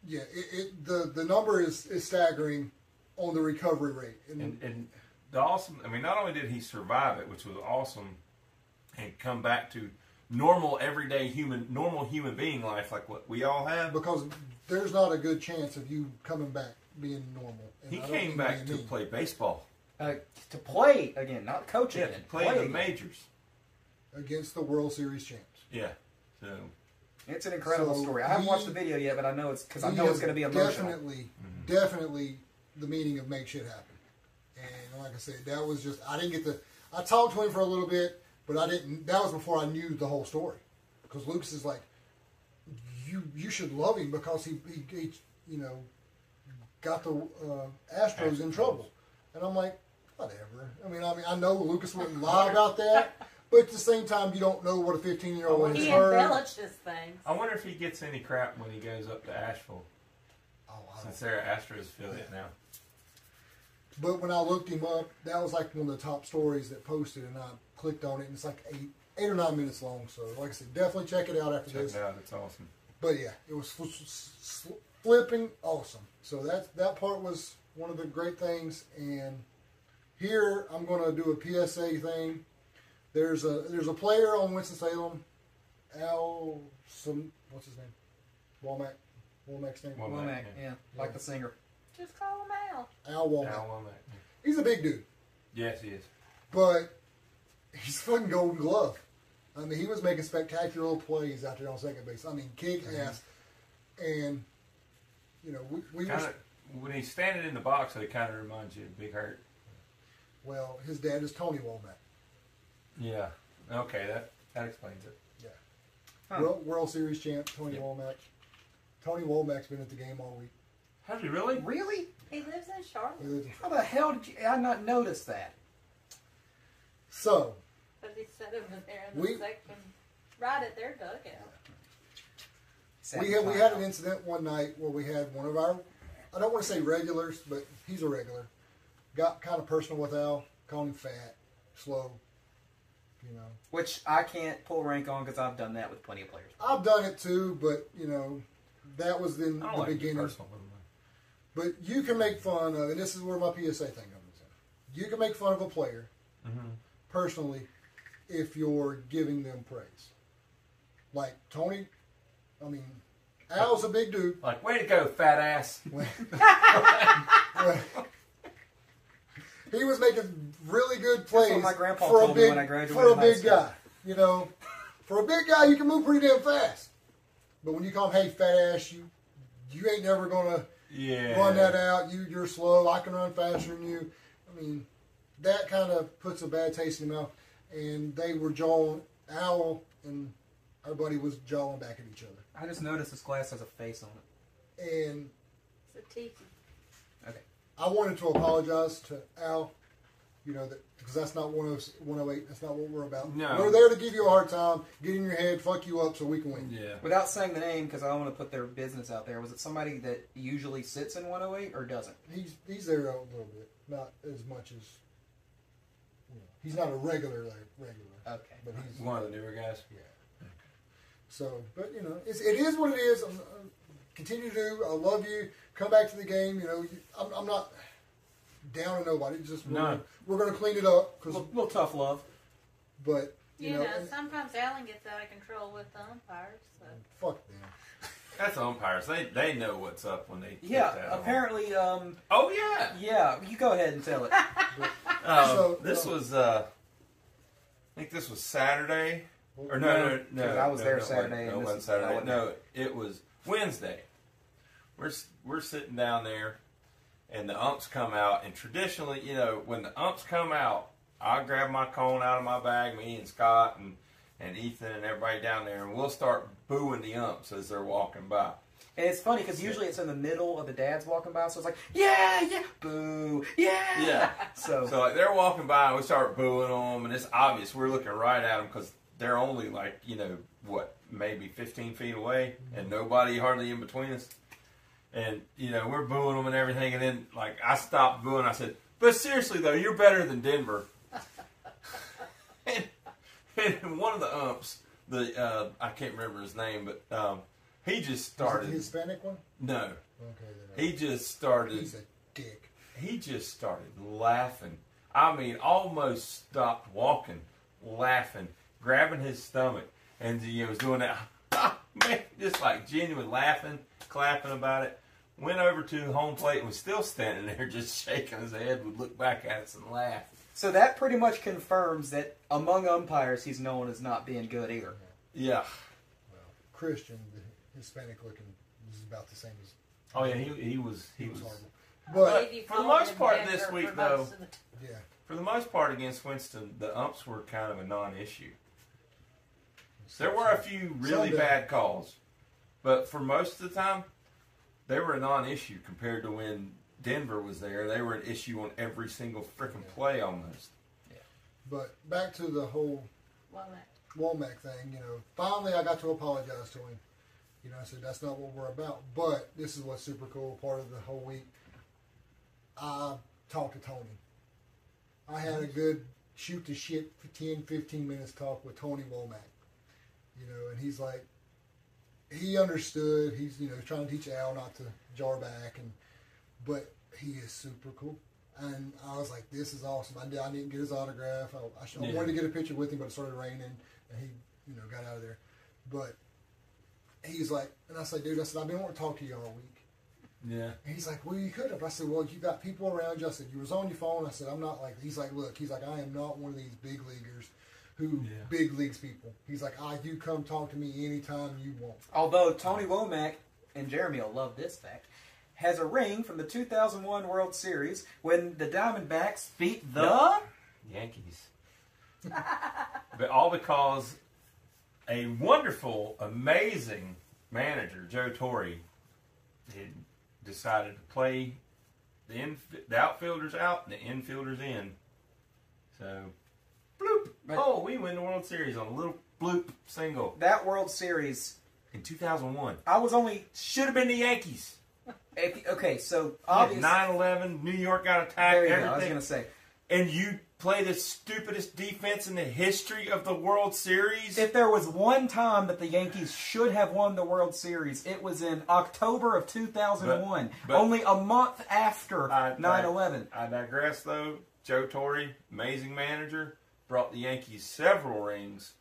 Yeah, the number is staggering on the recovery rate. And the awesome, I mean, not only did he survive it, which was awesome, and come back to normal, everyday normal human being life like what we all have. Because there's not a good chance of you coming back being normal. And he came back to play baseball. To play again, not coaching. Yeah, to play in the majors. Against the World Series champs. Yeah. So it's an incredible story. I haven't watched the video yet, but I know it's because I know it's going to be emotional. Definitely the meaning of make shit happen. And like I said, that was just I talked to him for a little bit, but I didn't. That was before I knew the whole story. Because Lucas is like, you should love him because he got the Astros in trouble, and I'm like, whatever. I mean, I know Lucas wouldn't lie about that, but at the same time, you don't know what a 15-year-old has heard. He embellishes things. I wonder if he gets any crap when he goes up to Asheville. Since they're Astros affiliate now. But when I looked him up, that was like one of the top stories that posted, and I clicked on it, and it's like 8 or 9 minutes long. So, like I said, definitely check it out after this. Check it out; it's awesome. But yeah, it was flipping awesome. So that part was one of the great things. And here I'm going to do a PSA thing. There's a player on Winston-Salem, what's his name? Womack's name? Womack, yeah, like the singer. Just call him Al. Al Womack. Al Womack. Yeah. He's a big dude. Yes, he is. But he's fucking Golden Glove. I mean, he was making spectacular plays out there on second base. I mean, kick ass. And, we kinda, when he's standing in the box, it kind of reminds you of Big Hurt. Well, his dad is Tony Womack. Yeah. Okay, that explains it. Yeah. Huh. World Series champ, Tony Womack. Tony Womack's been at the game all week. Has he really? Really? He lives in Charlotte. How the hell did I not notice that? So. Because he sat over there in the section, right at their dugout. We had an incident one night where we had one of our, I don't want to say regulars, but he's a regular, got kind of personal with Al, called him fat, slow, Which I can't pull rank on because I've done that with plenty of players. I've done it too, but, that was in the beginning. But you can make fun of, and this is where my PSA thing comes in. You can make fun of a player, personally, if you're giving them praise. Like Tony, Al's a big dude. Like, way to go, fat ass. He was making really good plays That's what my grandpa told me when I graduated for a high big school. guy. For a big guy, you can move pretty damn fast. But when you call him, hey, fat ass, you ain't never going to run that out. You're slow. I can run faster than you. That kind of puts a bad taste in the mouth. And they were jawing. Al and our buddy was jawing back at each other. I just noticed this glass has a face on it. And it's a tiki. Okay. I wanted to apologize to Al You know, because that's not 108. That's not what we're about. No. We're there to give you a hard time, get in your head, fuck you up so we can win. Yeah. Without saying the name, because I don't want to put their business out there, was it somebody that usually sits in 108 or doesn't? He's there a little bit, not as much as, you know, he's not a regular. Okay. But he's One of the newer guys. Yeah. So, but you know, it is what it is. Continue to do. I love you. Come back to the game. You know, I'm not down on nobody. Just we're going to clean it up because little tough love. But You know, sometimes Alan gets out of control with the umpires. So. Fuck them. That's umpires. They know what's up when they Yeah, put that on. apparently. Oh yeah. Yeah, you go ahead and tell it. This was. I think this was Saturday. Or no. I was there Saturday. No, it wasn't Saturday. No, it was Wednesday. We're sitting down there, and the umps come out. And traditionally, you know, when the umps come out, I grab my cone out of my bag, me and Scott and Ethan and everybody down there, and we'll start booing the umps as they're walking by. And it's funny because usually it's in the middle of the dads walking by, so it's like, yeah, boo, yeah. So like they're walking by, and we start booing them, and it's obvious we're looking right at them because they're only like, you know, what, maybe 15 feet away, and nobody hardly in between us. And, you know, we're booing them and everything, and then, like, I stopped booing. I said, but seriously, though, you're better than Denver. and one of the umps, I can't remember his name, but he just started. Is it the Hispanic one? No. Okay. He just started. He's a dick. He just started laughing. I mean, almost stopped walking, laughing, grabbing his stomach, and he was doing that, man, just like genuine laughing, clapping about it. Went over to home plate and was still standing there just shaking his head, would look back at us and laugh. So that pretty much confirms that among umpires, he's known as not being good either. Yeah. Well, Christian, the Hispanic looking, is about the same as. Oh yeah, he was horrible. But Maybe for the most part Denver this week, for though, most of the Yeah. for the most part against Winston, the umps were kind of a non-issue. There were a few really bad calls, but for most of the time, they were a non-issue compared to when Denver was there. They were an issue on every single freaking play almost. Yeah. But back to the whole Womack thing, you know, finally I got to apologize to him. You know, I said, that's not what we're about. But this is what's super cool, part of the whole week. I talked to Tony. I had a good shoot the shit for 10, 15 minutes talk with Tony Womack. You know, and he's like, he understood. He's, you know, trying to teach Al not to jar back, but he is super cool. And I was like, this is awesome. I didn't get his autograph. I wanted to get a picture with him, but it started raining, and he, you know, got out of there. But he's like, and I said, dude, I've been wanting to talk to you all week. Yeah. And he's like, well, you could have. I said, well, you got people around you. I said, you was on your phone. I said, I'm not like, he's like, look, I am not one of these big leaguers who big leagues people. He's like, you come talk to me anytime you want. Although Tony Womack, and Jeremy will love this fact, has a ring from the 2001 World Series when the Diamondbacks beat the Yankees. But all because a wonderful, amazing manager, Joe Torre, had decided to play the outfielders out and the infielders in. So, bloop. Oh, we win the World Series on a little bloop single. That World Series in 2001. Should have been the Yankees. Okay, so obviously 9/11, New York got attacked. There you everything. go. I was gonna say, and you play the stupidest defense in the history of the World Series. If there was one time that the Yankees should have won the World Series, it was in October of 2001, but only a month after 9/11. I digress, though. Joe Torre, amazing manager, brought the Yankees several rings.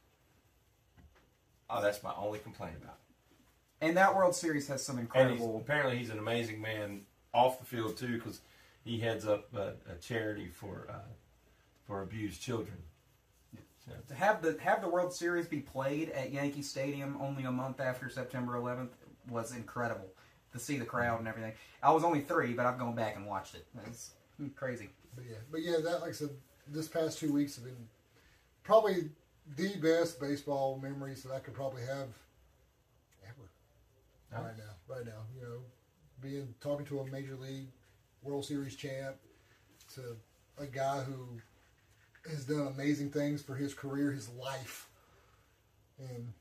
Oh, that's my only complaint about it. And that World Series has some incredible... And apparently he's an amazing man off the field, too, because he heads up a charity for abused children. So. To have the World Series be played at Yankee Stadium only a month after September 11th was incredible. To see the crowd and everything. I was only 3, but I've gone back and watched it. It's crazy. But yeah, that, like I said, this past 2 weeks have been probably the best baseball memories that I could probably have ever. Right now, you know, talking to a major league World Series champ, to a guy who has done amazing things for his career, his life, and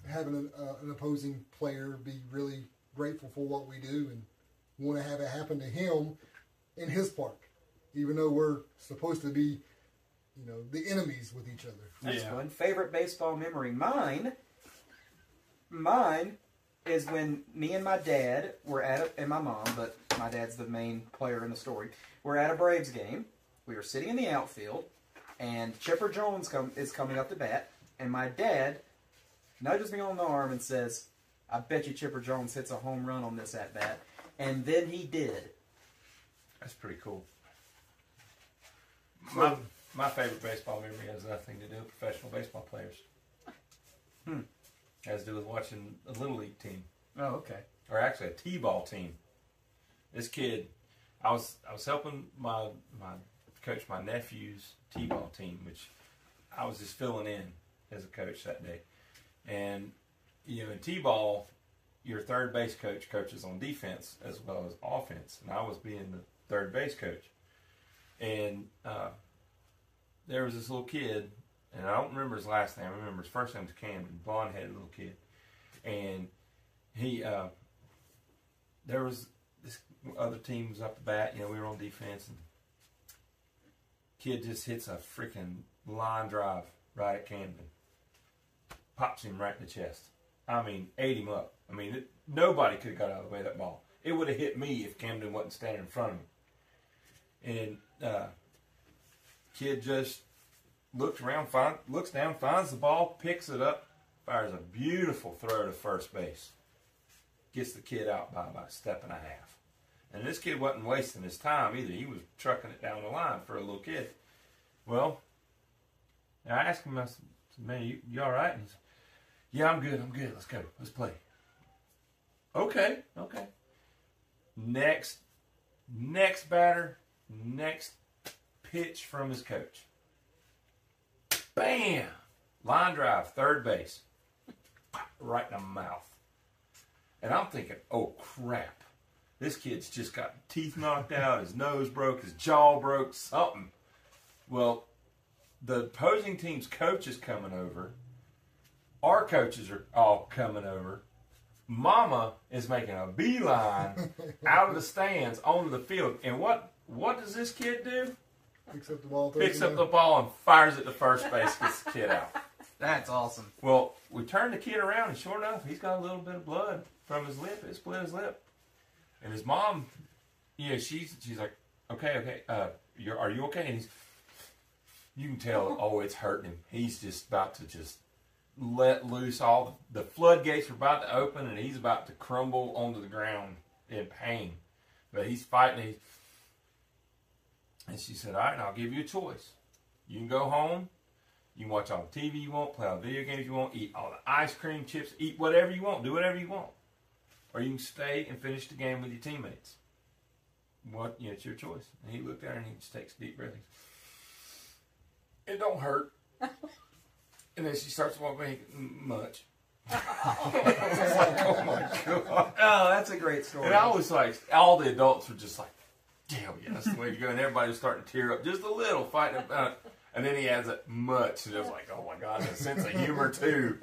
having an opposing player be really grateful for what we do and want to have it happen to him in his park, even though we're supposed to be, the enemies with each other. That's fun. Favorite baseball memory? Mine is when me and my dad were and my mom, but my dad's the main player in the story. We're at a Braves game. We were sitting in the outfield, and Chipper Jones is coming up to bat, and my dad nudges me on the arm and says, "I bet you Chipper Jones hits a home run on this at bat," and then he did. That's pretty cool. My favorite baseball memory has nothing to do with professional baseball players. It has to do with watching a little league team. Oh, okay. Or actually a t-ball team. This kid, I was helping my coach my nephew's t-ball team, which I was just filling in as a coach that day. And in t-ball, your third base coach coaches on defense as well as offense, and I was being the third base coach. And there was this little kid, and I don't remember his last name. I remember his first name was Camden, blonde-headed little kid. And he, there was this other team was up the bat. We were on defense, and kid just hits a freaking line drive right at Camden. Pops him right in the chest. I mean, ate him up. I mean, nobody could have got out of the way of that ball. It would have hit me if Camden wasn't standing in front of me. And kid just looks around, looks down, finds the ball, picks it up, fires a beautiful throw to first base. Gets the kid out by about a step and a half. And this kid wasn't wasting his time either. He was trucking it down the line for a little kid. Well, I asked him, I said, "Man, you all right?" And he said, "Yeah, I'm good. Let's go. Let's play." Okay. Next batter, next pitch from his coach. Bam! Line drive, third base. Right in the mouth. And I'm thinking, oh crap. This kid's just got teeth knocked out, his nose broke, his jaw broke, something. Well, the opposing team's coach is coming over. Our coaches are all coming over. Mama is making a beeline out of the stands onto the field. And what does this kid do? Picks up the ball. Picks up the ball and fires it to first base, gets the kid out. That's awesome. Well, we turned the kid around, and sure enough, he's got a little bit of blood from his lip. It split his lip. And his mom, she's like, okay, are you okay? And you can tell, it's hurting him. He's just about to just let loose all the floodgates are about to open, and he's about to crumble onto the ground in pain. But he's fighting. And she said, "All right, I'll give you a choice. You can go home. You can watch all the TV you want, play all the video games you want, eat all the ice cream, chips, eat whatever you want, do whatever you want. Or you can stay and finish the game with your teammates. It's your choice." And he looked at her and he just takes a deep breath. "It don't hurt." And then she starts walking much. I was like, oh my God. Oh, that's a great story. And I was like, all the adults were just like, "Hell yeah, that's the way to go." And everybody was starting to tear up just a little, fighting about it. And then he adds it much. And it was like, oh my God, a sense of humor too.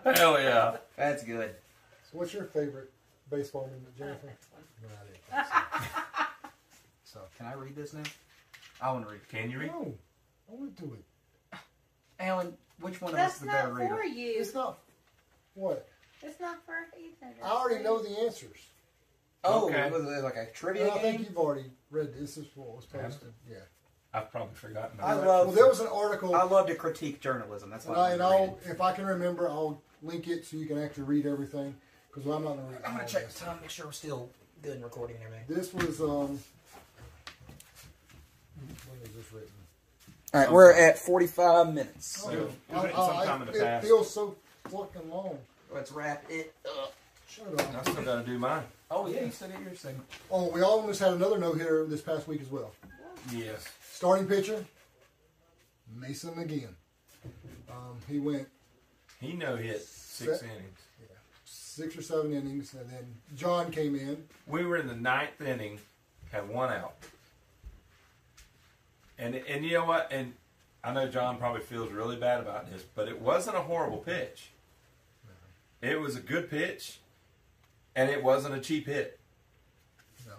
Hell yeah. That's good. So what's your favorite baseball moment, Jennifer? No, I didn't think so. So, can I read this now? I want to read. Can you read? No, I want to do it. Alan, which one of us is That's the better not reader? for you. It's not. What? It's not for Ethan. I already know the answers. Oh, Okay. was it like a trivia Well, I think game? you've already read this. This is what was posted. Yeah. I've probably forgotten. I about love. Well, there was an article. I love to critique journalism. That's why If I can remember, I'll link it so you can actually read everything. Because I'm not going to read. I'm all gonna check this. the time, make sure we're still good in recording and everything. This was when was this written? All right, we're at 45 minutes. So, it was written sometime in the It past. feels so fucking long. Let's wrap it up. Shut up. I still got to do mine. Oh yeah, you said it your segment. Oh, we almost had another no hitter this past week as well. Yes. Starting pitcher, Mason McGinn. He no-hit 6 innings. 6 or 7 innings, and then John came in. We were in the 9th inning, had 1 out. And you know what? And I know John probably feels really bad about this, but it wasn't a horrible pitch. It was a good pitch, and it wasn't a cheap hit. No.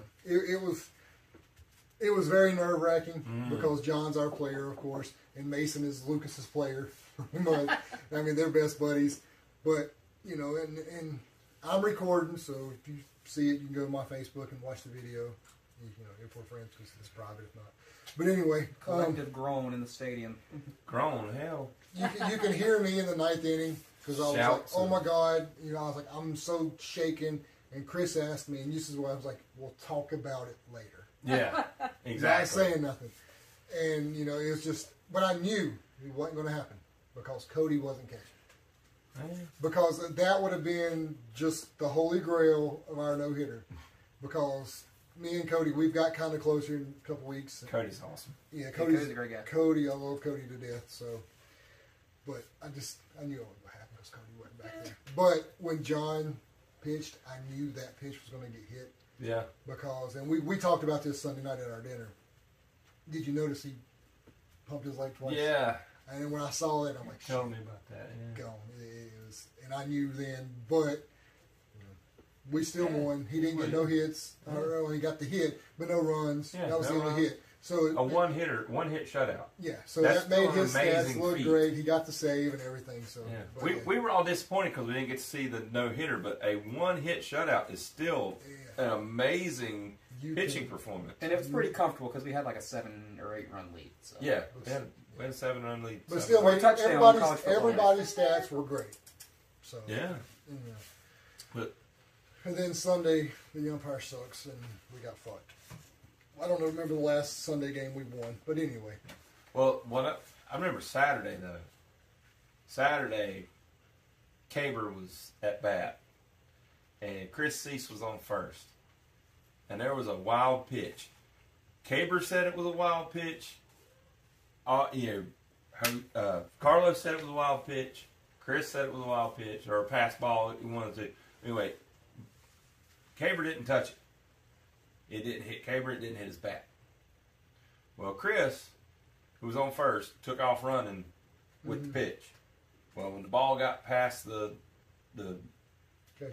It was very nerve-wracking because John's our player, of course, and Mason is Lucas's player. I mean, they're best buddies. But, you know, and I'm recording, so if you see it, you can go to my Facebook and watch the video. You know, if we're friends, because it's private, if not. But anyway. Collective groan in the stadium. Groan, hell. You can hear me in the ninth inning because I was Shouts like, oh my God. You know, I was like, I'm so shaken. And Chris asked me, and this is why I was like, we'll talk about it later. Yeah, Not exactly. saying nothing. And, you know, it was just, but I knew it wasn't going to happen because Cody wasn't catching. Because that would have been just the holy grail of our no-hitter. Because me and Cody, we've got kind of closer in a couple weeks. Cody's awesome. Yeah, Cody's a great guy. Cody, I love Cody to death. So, but I knew it wasn't going to happen because Cody wasn't back there. But when John pitched, I knew that pitch was going to get hit. Yeah. Because, and we talked about this Sunday night at our dinner. Did you notice he pumped his leg twice? Yeah. And then when I saw it, I'm like, Tell me about that. Yeah. gone. It was, and I knew then, but we still won. He didn't get no hits. He got the hit, but no runs. Yeah, that was no the only runs. hit. So A one hit shutout. Yeah, so That's that made still an his stats amazing look feat. great. He got the save and everything. So Yeah. but We were all disappointed because we didn't get to see the no hitter, but a one hit shutout is still an amazing pitching performance. And it was pretty comfortable because we had like a 7 or 8 run lead. So. Yeah, we had a 7-run lead. But So- still, touchdown in college football. everybody's stats were great. So Yeah. But and then Sunday, the umpire sucks, and we got fucked. I don't remember the last Sunday game we won, but anyway. well, I remember Saturday though. Saturday, Caber was at bat, and Chris Cease was on first, and there was a wild pitch. Caber said it was a wild pitch. Carlos said it was a wild pitch. Chris said it was a wild pitch or a pass ball. He wanted to. Anyway, Caber didn't touch it. It didn't hit Caber. It didn't hit his bat. Well, Chris, who was on first, took off running with the pitch. Well, when the ball got past the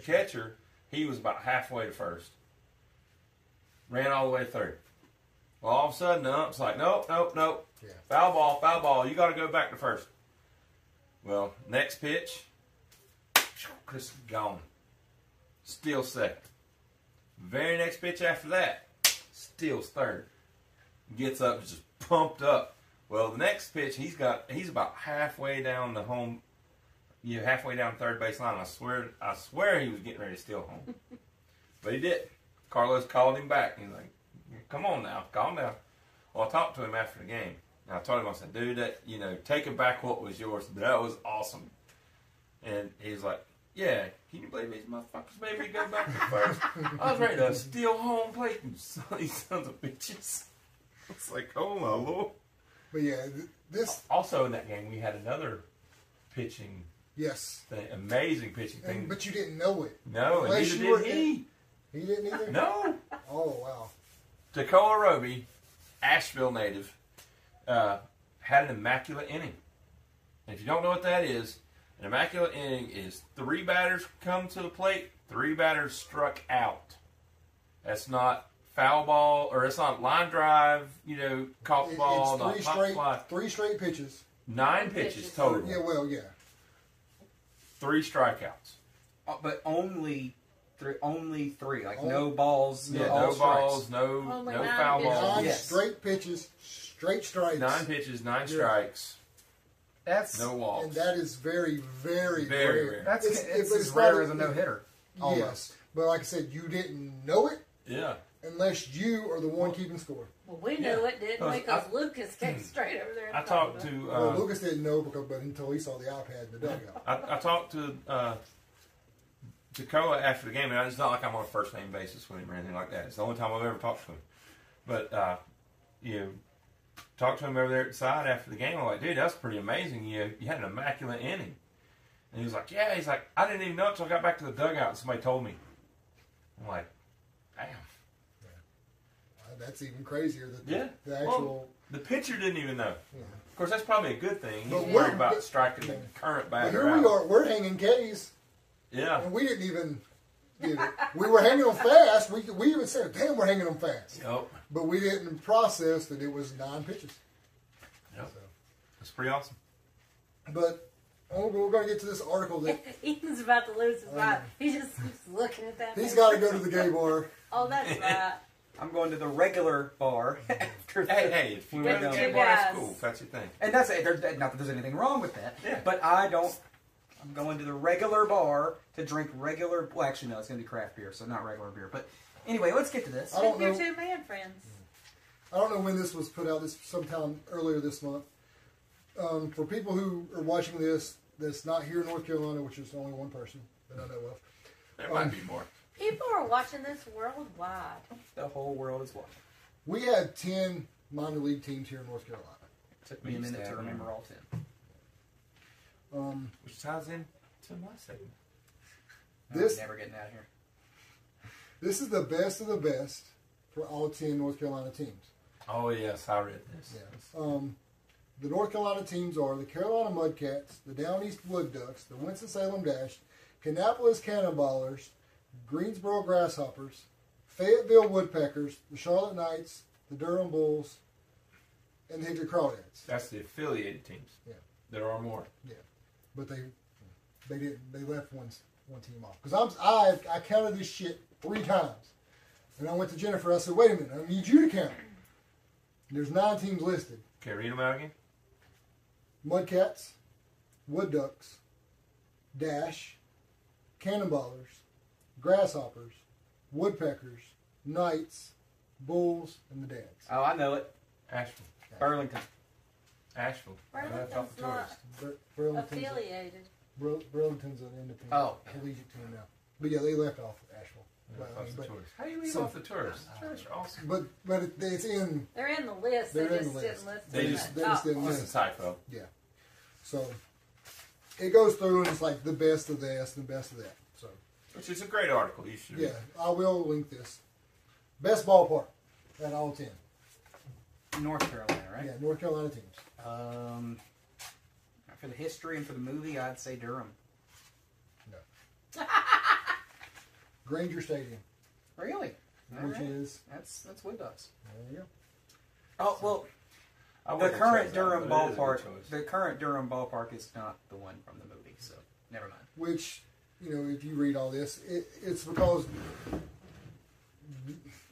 catcher, he was about halfway to first. Ran all the way to third. Well, all of a sudden, the ump's like, nope. Yeah. Foul ball. You got to go back to first. Well, next pitch, Chris is gone. Still second. Very next pitch after that, still third. Gets up, just pumped up. Well, the next pitch, he's about halfway down the home, halfway down third base line. I swear he was getting ready to steal home, but he did. Carlos called him back. He's like, "Come on now, calm down." Well, I talked to him after the game. And I told him, I said, "Dude, that taking back what was yours, that was awesome." And he's like, "Yeah, can you believe these motherfuckers made me go back to first? I was ready to steal home plate, these sons of bitches." It's like, oh my Lord. But yeah, this Also in that game, we had another pitching yes, thing, amazing pitching thing. but you didn't know it. No, and Unless neither you were did he. He didn't either. No. Oh wow. Toccoa Roby, Asheville native, had an immaculate inning. And if you don't know what that is, an immaculate inning is 3 batters come to the plate, 3 batters struck out. That's not foul ball, or it's not line drive, caught the ball, not pop fly. 3 straight pitches. 9 pitches total. Yeah, well, yeah. 3 strikeouts. But only 3. Like no balls, Yeah, all no strikes. balls, no Only no 9 foul pitches. balls. 9 yes. straight pitches, straight strikes. 9 pitches, 9 strikes, That's no walks. And that is very, very, Very rare. That's It's- it's but as it's rare not- as a no hitter. Yes. But like I said, you didn't know it Yeah. unless you are the one keeping score. Well, we knew Yeah. it, didn't we? Because Lucas came straight over there. And I talked told us. to Well, Lucas didn't know but until he saw the iPad in the dugout. I talked to Toccoa after the game, and it's not like I'm on a first name basis with him or anything like that. It's the only time I've ever talked to him. But talked to him over there at the side after the game. I'm like, dude, that's pretty amazing. You had an immaculate inning. And he was like, yeah. He's like, I didn't even know it until I got back to the dugout and somebody told me. I'm like, damn. that's even crazier. That Yeah. the actual. Well, the pitcher didn't even know. Yeah. Of course, that's probably a good thing. He's But worried we're- about striking the current But batter here out. we are. We're hanging K's, Yeah. and we didn't even get it. We were hanging them fast. We even said, "Damn, we're hanging them fast." Yep. But we didn't process that it was 9 pitches. Yep. So, That's pretty awesome. but we're going to get to this article that Ethan's about to lose his mind. He just keeps looking at that. he's thing. got to go to the gay bar. Oh, that's right. I'm going to the regular bar after Hey, if you we go went to the down. game bar, that's Guys. cool. If that's your thing. And that's it. Not that there's anything wrong with that. Yeah. But I'm going to the regular bar to drink regular. Well, actually, no, it's going to be craft beer, so not regular beer. But anyway, let's get to this. I don't Your know. two man friends. I don't know when this was put out. This sometime earlier this month. For people who are watching this, that's not here in North Carolina, which is only one person that I know of. There might be more. People are watching this worldwide. The whole world is watching. We had 10 minor league teams here in North Carolina. Took me a minute to remember all 10. Which ties in to my segment. This- I'm never getting out of here. This is the best of the best for all 10 North Carolina teams. Oh, yes, I read this. Yeah. The North Carolina teams are the Carolina Mudcats, the Down East Wood Ducks, the Winston-Salem Dash, Kannapolis Cannonballers, Greensboro Grasshoppers, Fayetteville Woodpeckers, the Charlotte Knights, the Durham Bulls, and the Hickory Crawdads. That's the affiliated teams. Yeah. There are more. Yeah, but they left one team off because I counted this shit 3 times, and I went to Jennifer. I said, "Wait a minute, I need you to count." There's 9 teams listed: Okay, read them out again. Mudcats, Wood Ducks, Dash, Cannonballers, Grasshoppers, Woodpeckers, Knights, Bulls, and the Dads. Oh, I know it. Asheville. Burlington. Asheville. Burlington's That's off the not tourist. Burlington's, affiliated. Burlington's an independent collegiate team now. But yeah, they left off Asheville. But, Off the but, tourist. How do you leave so- off the tourists? Tourists are awesome. but it's in. They're in the list. They're They in just the didn't list. list They them. just- They just didn't That's list. a typo. Yeah. So it goes through and it's like the best of this and the best of that. So Which is a great article. You should yeah, read. I will link this. Best ballpark at all 10. North Carolina, right? Yeah, North Carolina teams. For the history and for the movie, I'd say Durham. No. Granger Stadium, Really? which Alright. is That's Wood Ducks. there you go. Oh well, I the wouldn't have current chose that, Durham but it is a good ballpark. choice. The current Durham ballpark is not the one from the movie, so never mind. Which, if you read all this, it's because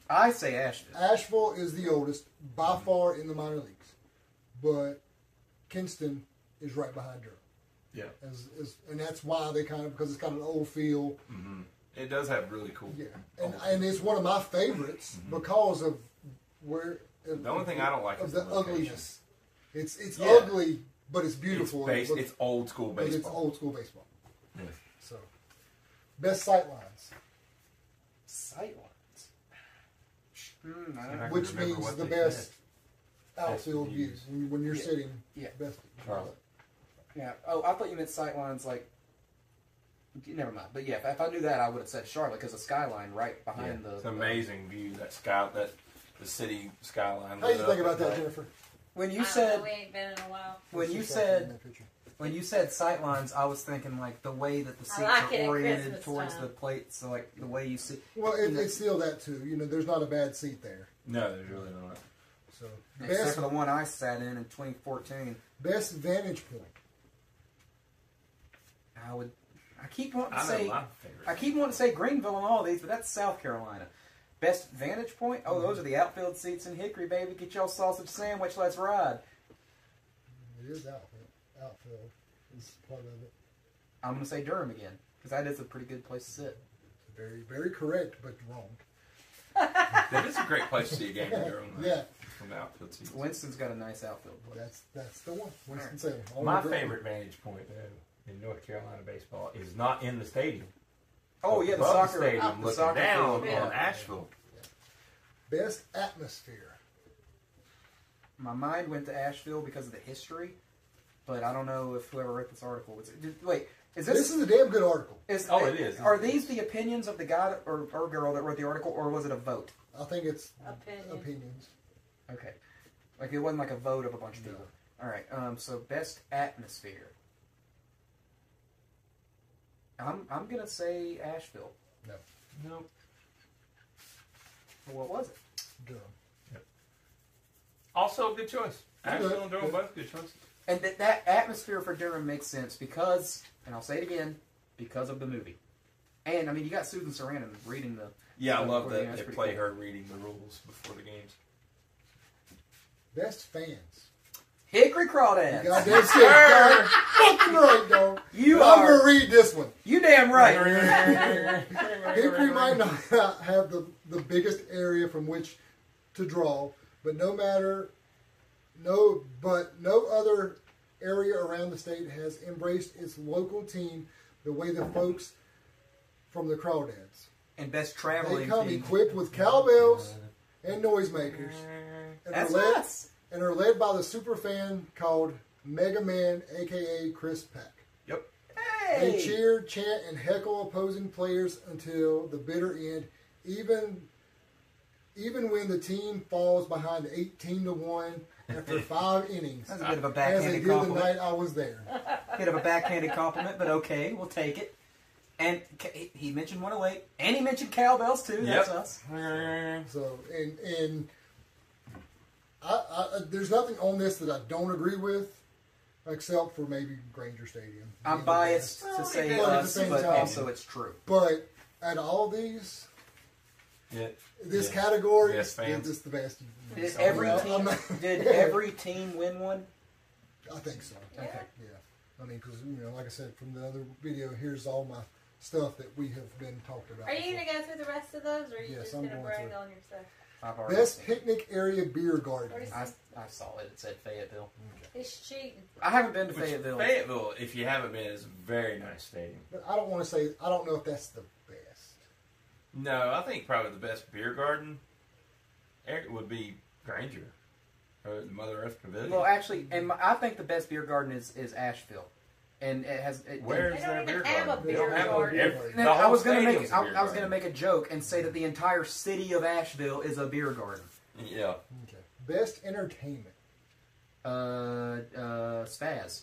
I say Asheville. Asheville is the oldest by far in the minor leagues, but Kinston is right behind Durham. Yeah. And that's why they because it's got an old feel. Mm-hmm. It does have really cool. Yeah, and it's one of my favorites because of where The only thing I don't like of is the the location. ugliness. It's Yeah. ugly, but it's beautiful. It's old school but baseball. it's old school baseball. Yeah. So, best sight lines, Sightlines. I can which remember means what the they best said. outfield Best views when you're Yeah. sitting. Yeah. Best. Charlotte. Yeah. Oh, I thought you meant sightlines like. Never mind. But yeah, if I knew that, I would have said Charlotte because the skyline right behind Yeah. the. It's an amazing view. That the city skyline. How do you lit think up about at that, night. Jennifer? When you I don't said know, we ain't been in a while. when you Let's just have said that picture. when you said sightlines, I was thinking like the way that the seats like it are at oriented Christmas towards time. the plate, so like the way you sit. Well, it's still that too. There's not a bad seat there. No, there's really not. So Except best for the one I sat in 2014. best vantage point. I keep wanting to I know say my favorite. I keep wanting to say Greenville on all these, but that's South Carolina. Best vantage point? Oh, those are the outfield seats in Hickory, baby. Get y'all sausage sandwich. Let's ride. It is outfield. Outfield is part of it. I'm gonna say Durham again because that is a pretty good place to sit. Very, very correct, but wrong. That is a great place to see a game in Durham. though, Yeah, From the outfield seats. Winston's got a nice outfield place. that's the one. Winston-Salem. My favorite vantage point though in North Carolina baseball is not in the stadium. Oh yeah, the Above soccer stadium, the looking soccer down field. on Asheville. Best atmosphere. My mind went to Asheville because of the history, but I don't know if whoever wrote this article was. Wait, This is a damn good article. It is. Are these the opinions of the guy or girl that wrote the article, or was it a vote? I think it's Opinions. Okay. Like it wasn't like a vote of a bunch of people. All right. So best atmosphere. I'm gonna say Asheville. No. What was it? Durham. Yep. Also a good choice. Asheville and Durham Good. both good choices. And that atmosphere for Durham makes sense because, and I'll say it again, because of the movie. And I mean, you got Susan Sarandon reading the. Yeah, I love recording. that That's they pretty play cool. her reading the rules before the games. Best fans. Hickory Crawdads. You goddamn shit. God, fucking right, dog. You I'm are. gonna read this one. You damn right. Hickory might not have the biggest area from which to draw, but no other area around the state has embraced its local team the way the folks from the Crawdads. And best They traveling come team. equipped with cowbells and noisemakers, and That's are us. led by the super fan called Mega Man, aka Chris Pack. Yep. Hey. They cheer, chant, and heckle opposing players until the bitter end, even when the team falls behind 18-1 after 5 innings. That's a bit of a As they backhanded did the compliment. night I was there. Bit of a backhanded compliment, but okay, we'll take it. And he mentioned 108, and he mentioned cowbells too. That's us. So, and I there's nothing on this that I don't agree with, except for maybe Granger Stadium. I'm biased to Well, say but at the us, same but time- also it's true. But out of all these, Yeah. this Yeah. category, Best fans. it's the best. Did So, every I'm team not- did every team win one? I think so. Okay. Yeah. I mean, because like I said from the other video, here's all my stuff that we have been talked about. Are you going to go through the rest of those, or are you Yes, just I'm going to going brag through. on yourself? I've already Best seen it. picnic area beer garden. Where's- I saw it. It said Fayetteville. He's cheating. I haven't been to Which Fayetteville. if you haven't been, is a very nice stadium. But I don't want to say. I don't know if that's the best. No, I think probably the best beer garden would be Granger. Or the Mother Earth Pavilion. Well, actually, I think the best beer garden is Asheville, and it has. Where is They don't their even beer have a garden? They beer don't have garden. a I was gonna make. I was gonna make a joke and say that the entire city of Asheville is a beer garden. Yeah. Okay. Best entertainment. Spaz,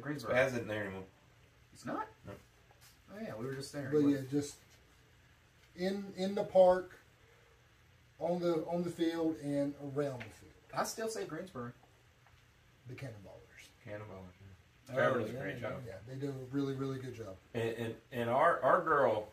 Greensboro. Spaz isn't there anymore. It's not. No. Oh yeah, we were just there. But yeah, just in the park, on the field, and around the field. I still say Greensboro. The Cannonballers. Cannonballers. Oh, Trevor does a yeah, great job. Yeah, they do a really, really good job. And our girl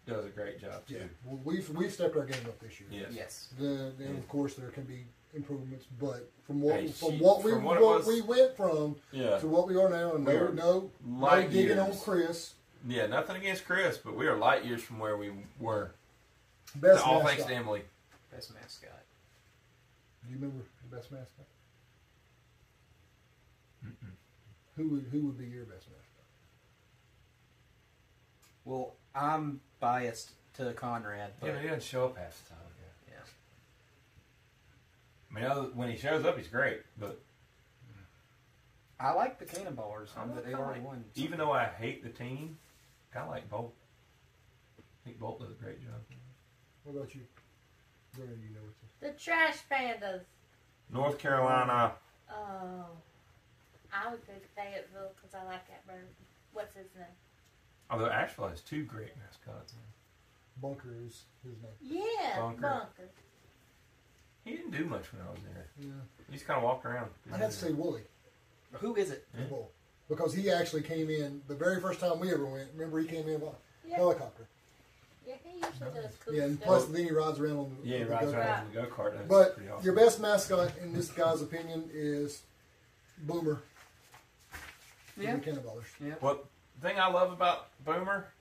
does a great job too. Yeah, well, we've stepped our game up this year. Yes. Yes. Then of course there can be improvements, but from what Hey, what from what it what was- we went from Yeah. to what we are now, and We are no light digging on years. Chris. Yeah, nothing against Chris, but we are light years from where we were. Best All mascot. thanks to Emily. Best mascot. Do you remember the best mascot? Mm-mm. Who would be your best mascot? Well, I'm biased to Conrad, but Yeah, but he doesn't show up half the time. yeah. I mean, when he shows up, he's great. But I like the Cannonballers. But they've kinda already like- won. even though I hate the team, kind of like Bolt. I think Bolt does a great job. What about you? Where do you know what's The Trash Pandas. North Carolina. Oh. I would go to Fayetteville because I like that bird. What's his name? Although Asheville has two great mascots. Bunker is his name. Yeah, Bunker. Bunker. He didn't do much when I was there. Yeah, He just kind of walked around. I'd have to say Wooly. Who is it? Yeah. Bull. Because he actually came in the very first time we ever went. Remember, he came in by Yeah. helicopter. Yeah, he usually does cool Yeah, and stuff. plus then he rides around on the Yeah, he on the rides go-kart. around in the go-kart. That's But pretty awesome. your best mascot, in this guy's opinion, is Boomer. Yeah. The Cannonballers. Yeah. Well, the thing I love about Boomer,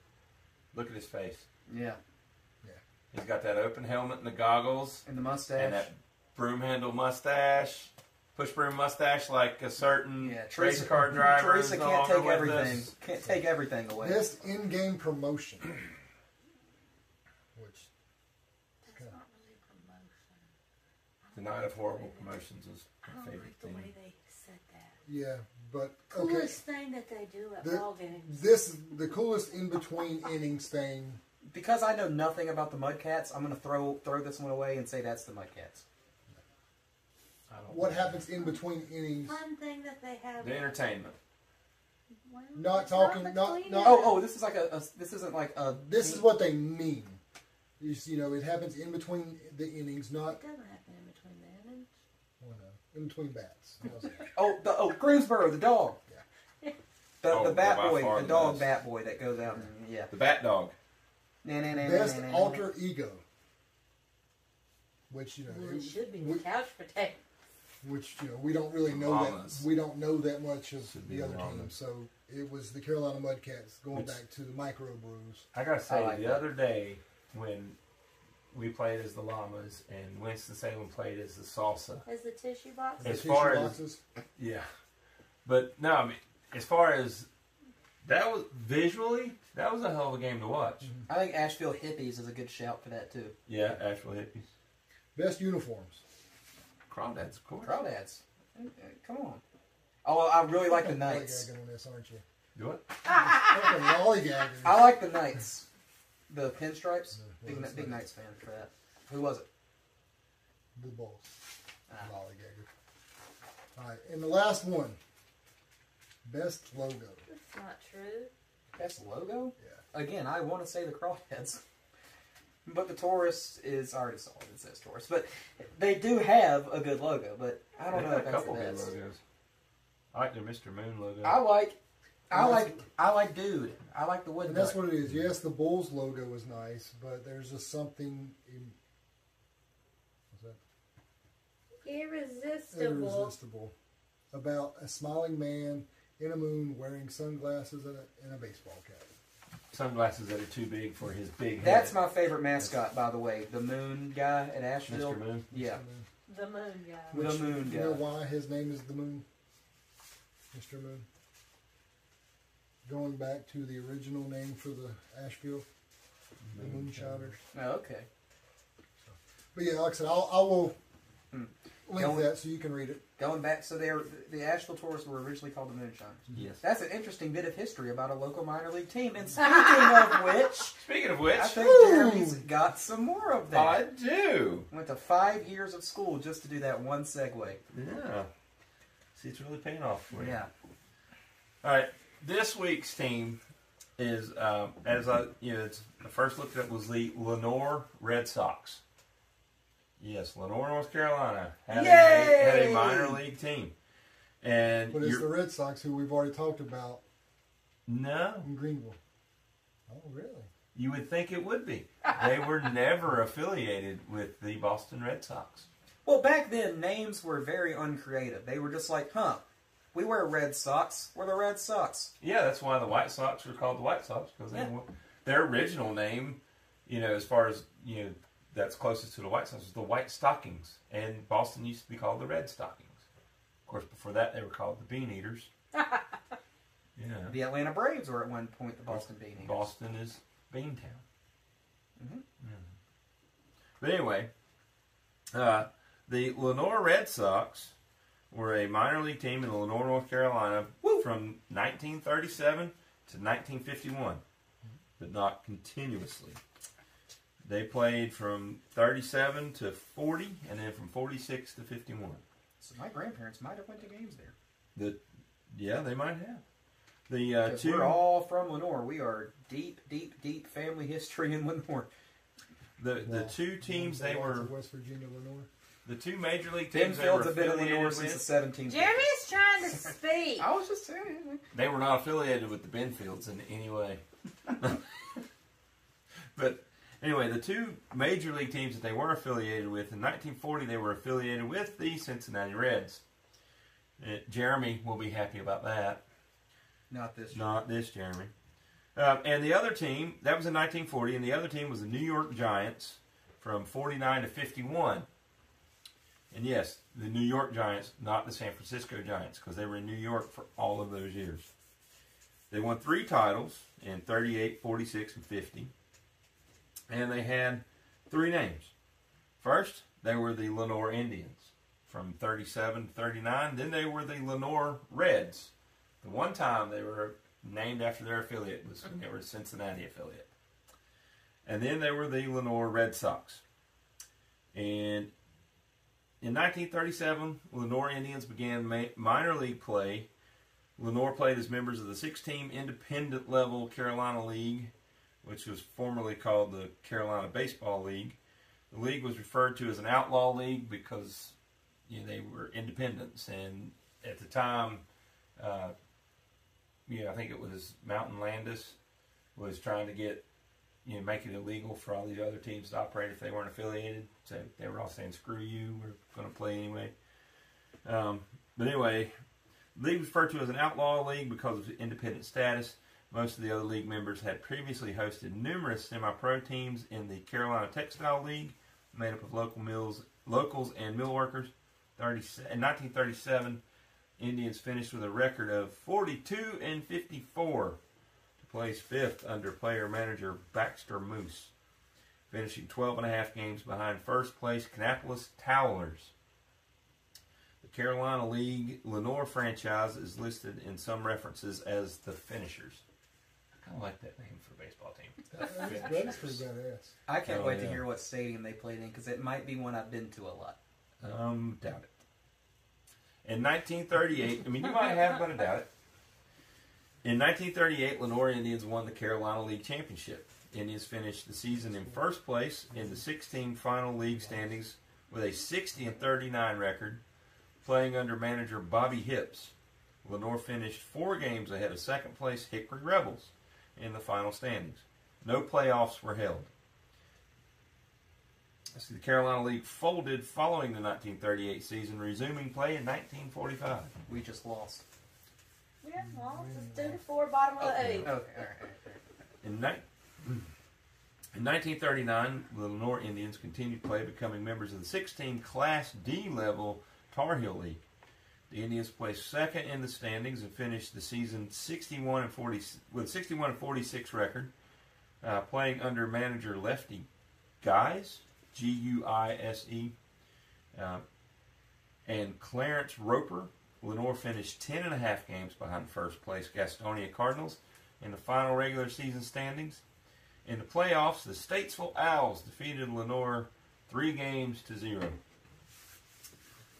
look at his face. Yeah. He's got that open helmet and the goggles And the mustache. and that broom handle mustache, push broom mustache like a certain Yeah, race car driver. Teresa is no can't longer take with everything. us. Can't take everything away. Best in-game promotion. Which That's not really a promotion. The Night of Horrible Promotions is I my don't favorite like the thing. way they said that. Yeah, but okay. Coolest thing that they do at ball games. This the coolest in between innings thing. Because I know nothing about the Mudcats, I'm going to throw this one away and say that's the Mudcats. What happens in between innings? Fun thing that they have. The entertainment. Well, Not it's talking. between Not. Oh, this is like this isn't like a. This is what they mean. You know, it happens in between the innings, not It doesn't happen in between the innings. in between bats. How's that? Greensboro, the dog. Yeah. The bat by boy, far the the dog best. bat boy that goes out. Yeah. The bat dog. Best alter ego. Which Well, it should be the couch potato. which we don't really know Llamas. that we don't know that much of Should be the other llamas. team. So it was the Carolina Mudcats going Which- back to the microbrews. I gotta say, I like the that. other day when we played as the Llamas and Winston-Salem played as the Salsa. As the tissue box. As Tissue far as- boxes. Yeah. But no, I mean, as far as that was visually, that was a hell of a game to watch. I think Asheville Hippies is a good shout for that too. Yeah, Asheville Hippies. Best uniforms. Crawdads, of course. Crawdads. Come on. Oh, I really like the Knights. Lollygagging on this, aren't you? Do what? Fucking lollygagging. I like the Knights. The pinstripes. Yeah, well, Big Knights fan for that. Who was it? The Bulls. Ah. Lollygagger. All right, and the last one. Best logo. That's not true. Best logo? Yeah. Again, I want to say the Crawdads. But the Taurus is, I already saw it, it says Taurus. But they do have a good logo, but I don't They know got if a that's the couple good best. logos. I like their Mr. Moon logo. I like Dude. I like the wood And that's duck. what it is. Yes, the Bulls logo is nice, but there's just something what's that? Irresistible about a smiling man in a moon wearing sunglasses and a baseball cap. Sunglasses that are too big for his big head. That's my favorite mascot, by the way. The moon guy at Asheville. Mr. Moon. Yeah. The moon guy. The moon You know guy. why his name is the Moon? Mr. Moon. Going back to the original name for the Asheville, the Moonshiners. Oh, okay. But yeah, like I said, I will Hmm. link Going- that so you can read it. Going back, so the Asheville Taurus were originally called the Moonshiners. Yes. That's an interesting bit of history about a local minor league team. And speaking of which, Speaking of which, I think Jeremy's got some more of that. I do. Went to 5 years of school just to do that one segue. Yeah. See, it's really paying off for you. Yeah. All right. This week's team is, as I, it's the first look at was the Lenoir Red Sox. Yes, Lenoir, North Carolina had a minor league team, and But it's the Red Sox, who we've already talked about no, in Greenville. Oh, really? you would think it would be. They were never affiliated with the Boston Red Sox. Well, back then, names were very uncreative. They were just like, we wear Red Sox. We're the Red Sox. Yeah, that's why the White Sox were called the White Sox, because their original name, as far as that's closest to the White Sox was the White Stockings, and Boston used to be called the Red Stockings. Of course, before that they were called the Bean Eaters. Yeah, The Atlanta Braves were at one point the Boston Bean Eaters. Boston is Beantown. Mhm. But anyway, the Lenoir Red Sox were a minor league team in Lenoir, North Carolina from 1937 to 1951, but not continuously. They played from 37 to 40, and then from 46 to 51. So my grandparents might have went to games there. Yeah, they might have. The Because two we're all from Lenoir. We are deep, deep, deep family history in Lenoir. the two teams they were West Virginia, Lenore. the two major league teams they were Benfield's have been in affiliated Lenoir since with. the 17th. Jeremy's trying to speak. I was just saying. They were not affiliated with the Benfields in any way. But anyway, the two major league teams that they were affiliated with, in 1940 they were affiliated with the Cincinnati Reds. Jeremy will be happy about that. Not this year. Not this Jeremy. And the other team, that was in 1940, and the other team was the New York Giants from 49 to 51. And yes, the New York Giants, not the San Francisco Giants, because they were in New York for all of those years. They won 3 titles in 38, 46, and 50. And they had 3 names. First, they were the Lenoir Indians. from 37 to 39. Then they were the Lenoir Reds. The one time they were named after their affiliate was when they were a Cincinnati affiliate. And then they were the Lenoir Red Sox. And in 1937, Lenoir Indians began minor league play. Lenoir played as members of the six-team independent level Carolina League, which was formerly called the Carolina Baseball League. The league was referred to as an outlaw league because they were independents. And at the time, I think it was Mountain Landis was trying to get, make it illegal for all these other teams to operate if they weren't affiliated. So they were all saying, screw you, we're going to play anyway. But anyway, the league was referred to as an outlaw league because of its independent status. Most of the other league members had previously hosted numerous semi-pro teams in the Carolina Textile League, made up of locals and mill workers. In 1937, Indians finished with a record of 42-54 to place fifth under player-manager Baxter Moose, finishing 12.5 games behind first-place Kannapolis Towlers. The Carolina League Lenoir franchise is listed in some references as the Finishers. I kind of like that name for a baseball team. That is pretty badass. I can't wait to hear what stadium they played in because it might be one I've been to a lot. Doubt it. In 1938, you might have, but I doubt it. In 1938, Lenoir Indians won the Carolina League Championship. Indians finished the season in first place in the 16 final league standings with a 60-39 record, playing under manager Bobby Hips. Lenoir finished 4 games ahead of second place Hickory Rebels in the final standings. No playoffs were held. The Carolina League folded following the 1938 season, resuming play in 1945. We just lost. Yeah, well, it's 2-4, bottom of the 8. Okay, all right. In 1939, the Lenoir Indians continued play, becoming members of the 16 Class D level Tar Heel League. The Indians placed second in the standings and finished the season 61-40 with a 61-46 record, playing under manager Lefty Guise, Guise, and Clarence Roper. Lenoir finished 10.5 games behind first place Gastonia Cardinals in the final regular season standings. In the playoffs, the Statesville Owls defeated Lenoir 3-0.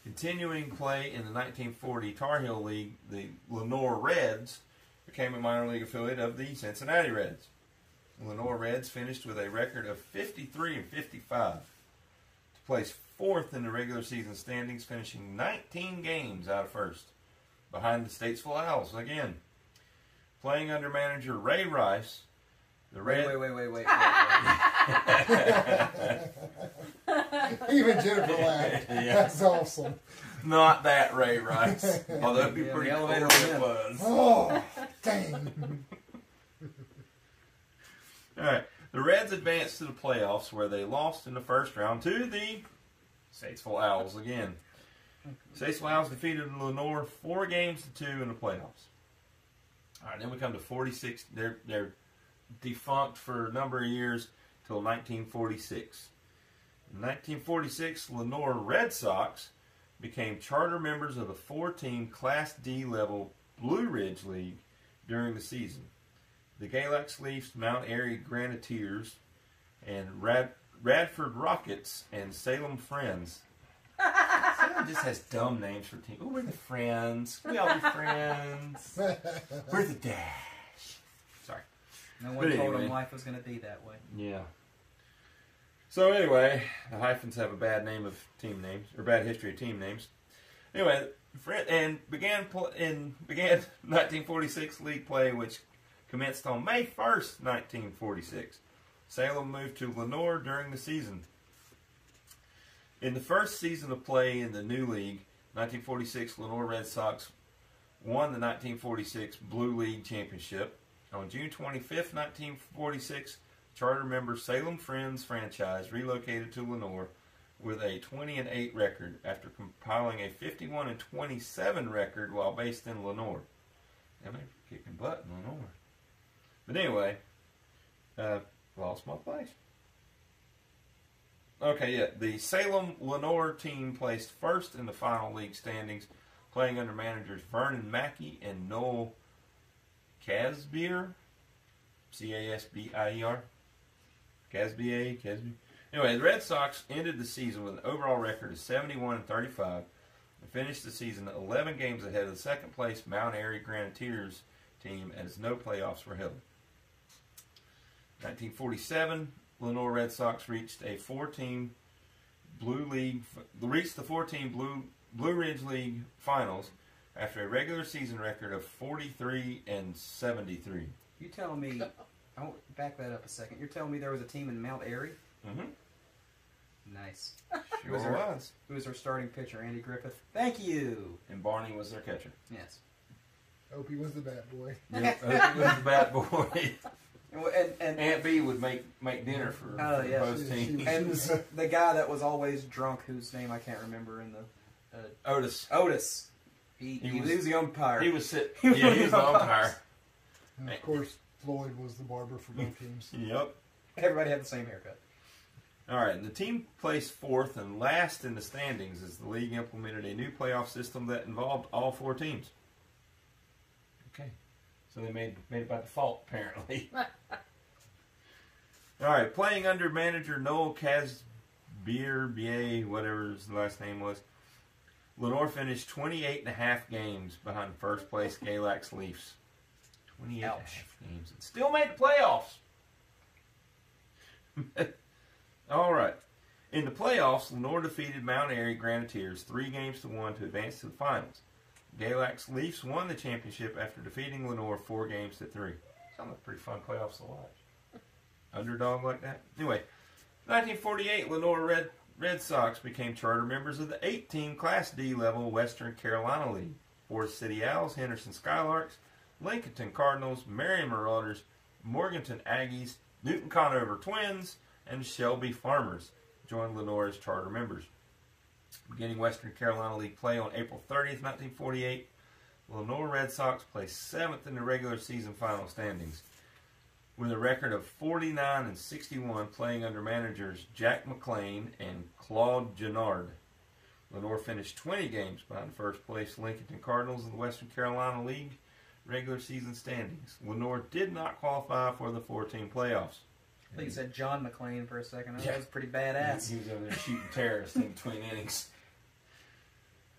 Continuing play in the 1940 Tar Heel League, the Lenoir Reds became a minor league affiliate of the Cincinnati Reds. The Lenoir Reds finished with a record of 53-55 to place fourth in the regular season standings, finishing 19 games out of first, behind the Statesville Owls again. Playing under manager Ray Rice, the Reds... Wait. Even Jennifer laughed. Yeah. That's awesome. Not that Ray Rice, although it'd be Yeah, pretty the cool elevator if it man. was. Oh, dang. All right. The Reds advanced to the playoffs where they lost in the first round to the Statesville Owls again. Statesville Owls defeated Lenoir 4-2 in the playoffs. All right, then we come to 46. They're defunct for a number of years till 1946. In 1946, Lenoir Red Sox became charter members of the 4-team Class D level Blue Ridge League during the season. The Galax Leafs, Mount Airy Grenadiers, and Radford Rockets and Salem Friends. Salem just has dumb names for teams. Oh, we're the Friends. We all be friends. We're the Dash. Sorry. No one told anyway. him life was going to be that way. Yeah. So anyway, the Hyphens have a bad name of team names, or bad history of team names. Anyway, began 1946 league play, which commenced on May 1st, 1946. Salem moved to Lenoir during the season. In the first season of play in the new league, 1946 Lenoir Red Sox won the 1946 Blue League Championship. On June 25th, 1946, charter member Salem Friends franchise relocated to Lenoir with a 20-8 record after compiling a 51-27 record while based in Lenoir. And they're kicking butt in Lenoir. But anyway, lost my place. Okay, yeah. The Salem Lenoir team placed first in the final league standings, playing under managers Vernon Mackey and Noel Casbier. Casbier. Casbier. Anyway, the Red Sox ended the season with an overall record of 71-35 and finished the season 11 games ahead of the second place Mount Airy Grenadiers team, as no playoffs were held. 1947, Lenoir Red Sox reached the 4-team Blue Ridge League finals after a regular season record of 43-73. You telling me? I'll back that up a second. You're telling me there was a team in Mount Airy? Mm-hmm. Nice. Sure was. Who was our starting pitcher? Andy Griffith. Thank you. And Barney was their catcher. Yes. Opie was the bad boy. Yep, he was the bad boy. And Aunt B would make dinner for yeah. both teams. And the guy that was always drunk, whose name I can't remember in the Otis. He was the umpire. He was he was the umpire. And of course, Floyd was the barber for both teams. Yep. Everybody had the same haircut. All right, and the team placed fourth and last in the standings as the league implemented a new playoff system that involved all four teams. Okay, so they made it by default, apparently. All right, playing under manager Noel Casbier, whatever his last name was, Lenoir finished 28.5 games behind first place Galax Leafs. 28.5 games. And still made the playoffs. All right. In the playoffs, Lenoir defeated Mount Airy Grenadiers 3-1 to advance to the finals. Galax Leafs won the championship after defeating Lenoir 4-3. Sounds like pretty fun playoffs to watch. Underdog like that. Anyway, 1948, Lenoir Red Sox became charter members of the 8-team Class D level Western Carolina League. Forest City Owls, Henderson Skylarks, Lincolnton Cardinals, Marion Marauders, Morganton Aggies, Newton Conover Twins, and Shelby Farmers joined Lenoir as charter members. Beginning Western Carolina League play on April 30th, 1948, Lenoir Red Sox placed 7th in the regular season final standings with a record of 49-61, playing under managers Jack McLean and Claude Gennard. Lenoir finished 20 games behind first place Lincolnton Cardinals in the Western Carolina League regular season standings. Lenoir did not qualify for the 4-team playoffs. I think you said John McClane for a second. That Yeah. was pretty badass. He was over there shooting terrorists in between innings.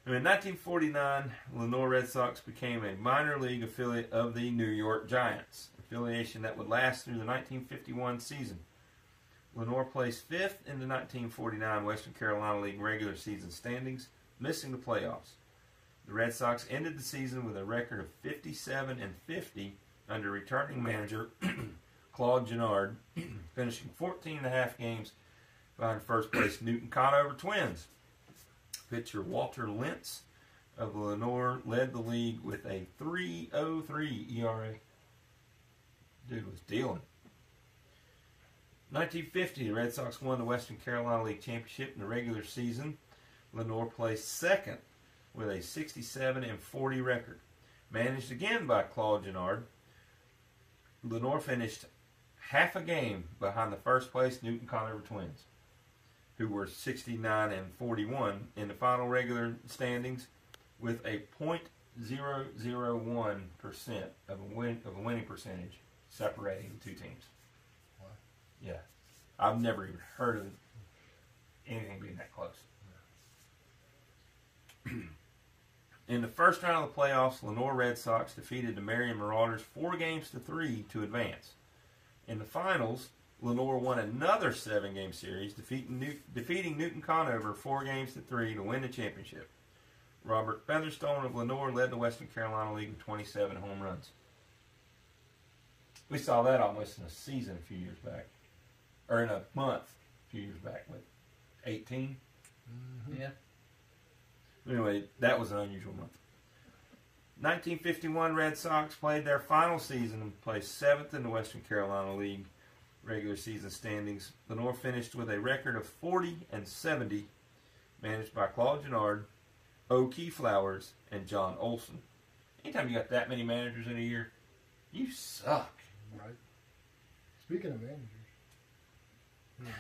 In 1949, Lenoir Red Sox became a minor league affiliate of the New York Giants, affiliation that would last through the 1951 season. Lenoir placed 5th in the 1949 Western Carolina League regular season standings, missing the playoffs. The Red Sox ended the season with a record of 57-50 under returning manager Claude Gennard, finishing 14.5 games behind first place Newton Conover Twins. Pitcher Walter Lentz of Lenoir led the league with a 3.03 ERA. Dude was dealing. 1950, the Red Sox won the Western Carolina League Championship in the regular season. Lenoir placed second with a 67-40 record. Managed again by Claude Gennard, Lenoir finished half a game behind the first place Newton Conover Twins, who were 69-41 in the final regular standings with a .001% of a winning percentage separating the two teams. Wow. Yeah. I've never even heard of anything being that close. In the first round of the playoffs, Lenoir Red Sox defeated the Marion Marauders 4-3 to advance. In the finals, Lenoir won another 7-game series, defeating Newton Conover 4-3 to win the championship. Robert Featherstone of Lenoir led the Western Carolina League with 27 home runs. We saw that almost in a season a few years back. Or in a month a few years back with 18. Mm-hmm. Yeah. Anyway, that was an unusual month. 1951 Red Sox played their final season and placed 7th in the Western Carolina League regular season standings. Lenoir finished with a record of 40-70, managed by Claude Gennard, O.K. Flowers, and John Olson. Anytime you got that many managers in a year, you suck. Right. Speaking of managers,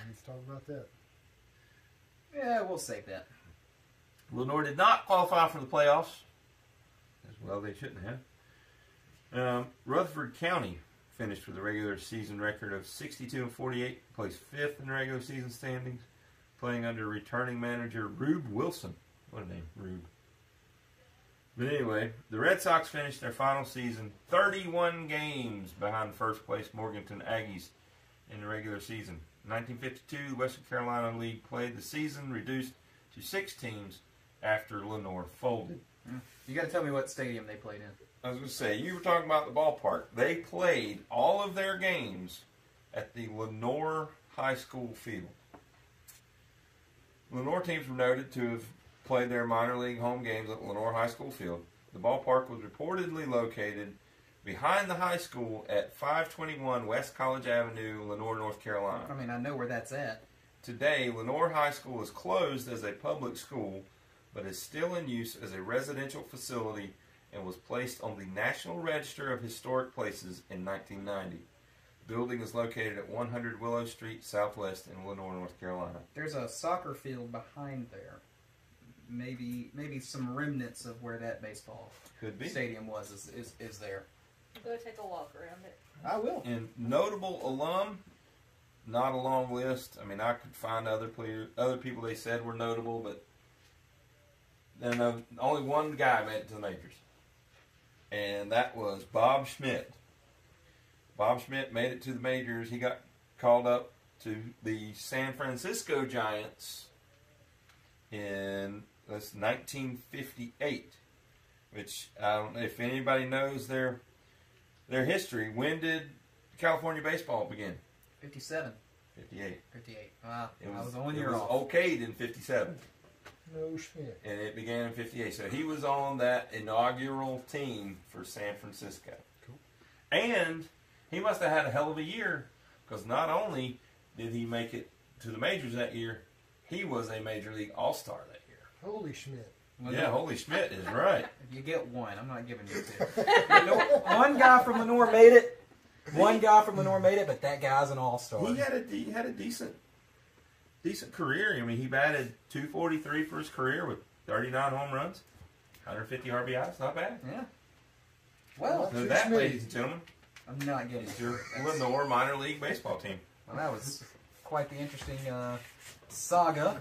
let's talk about that. Yeah, we'll save that. Lenoir did not qualify for the playoffs. As well, they shouldn't have. Rutherford County finished with a regular season record of 62-48, placed fifth in the regular season standings, playing under returning manager Rube Wilson. What a name, Rube. But anyway, the Red Sox finished their final season 31 games behind first place Morganton Aggies in the regular season. In 1952, the Western Carolina League played the season reduced to 6 teams after Lenoir folded. You got to tell me what stadium they played in. I was going to say, you were talking about the ballpark. They played all of their games at the Lenoir High School field. Lenoir teams were noted to have played their minor league home games at Lenoir High School field. The ballpark was reportedly located behind the high school at 521 West College Avenue, Lenoir, North Carolina. I mean, I know where that's at. Today, Lenoir High School is closed as a public school, but is still in use as a residential facility and was placed on the National Register of Historic Places in 1990. The building is located at 100 Willow Street Southwest in Lenoir, North Carolina. There's a soccer field behind there. Maybe some remnants of where that baseball Could be. stadium was is there. Go take a walk around it. I will. And notable alum, not a long list. I mean, I could find other people they said were notable, but then only one guy made it to the majors. And that was Bob Schmidt. Bob Schmidt made it to the majors. He got called up to the San Francisco Giants in 1958, which I don't know if anybody knows their history. When did California baseball begin? 57. 58. 58. I was 1 year It was off. okayed in 57. No shit. And it began in 58. So he was on that inaugural team for San Francisco. Cool. And he must have had a hell of a year, because not only did he make it to the majors that year, he was a Major League All-Star that year. Holy Schmidt. Yeah, Holy Schmidt is right. If you get one, I'm not giving you two. One guy from Lenoir made it. But that guy's an all-star. He had a decent career. I mean, he batted .243 for his career with 39 home runs, 150 RBIs. Not bad. Yeah. Well, So that, ladies and gentlemen, I'm not getting is your Lenoir minor league baseball team. Well, that was quite the interesting saga.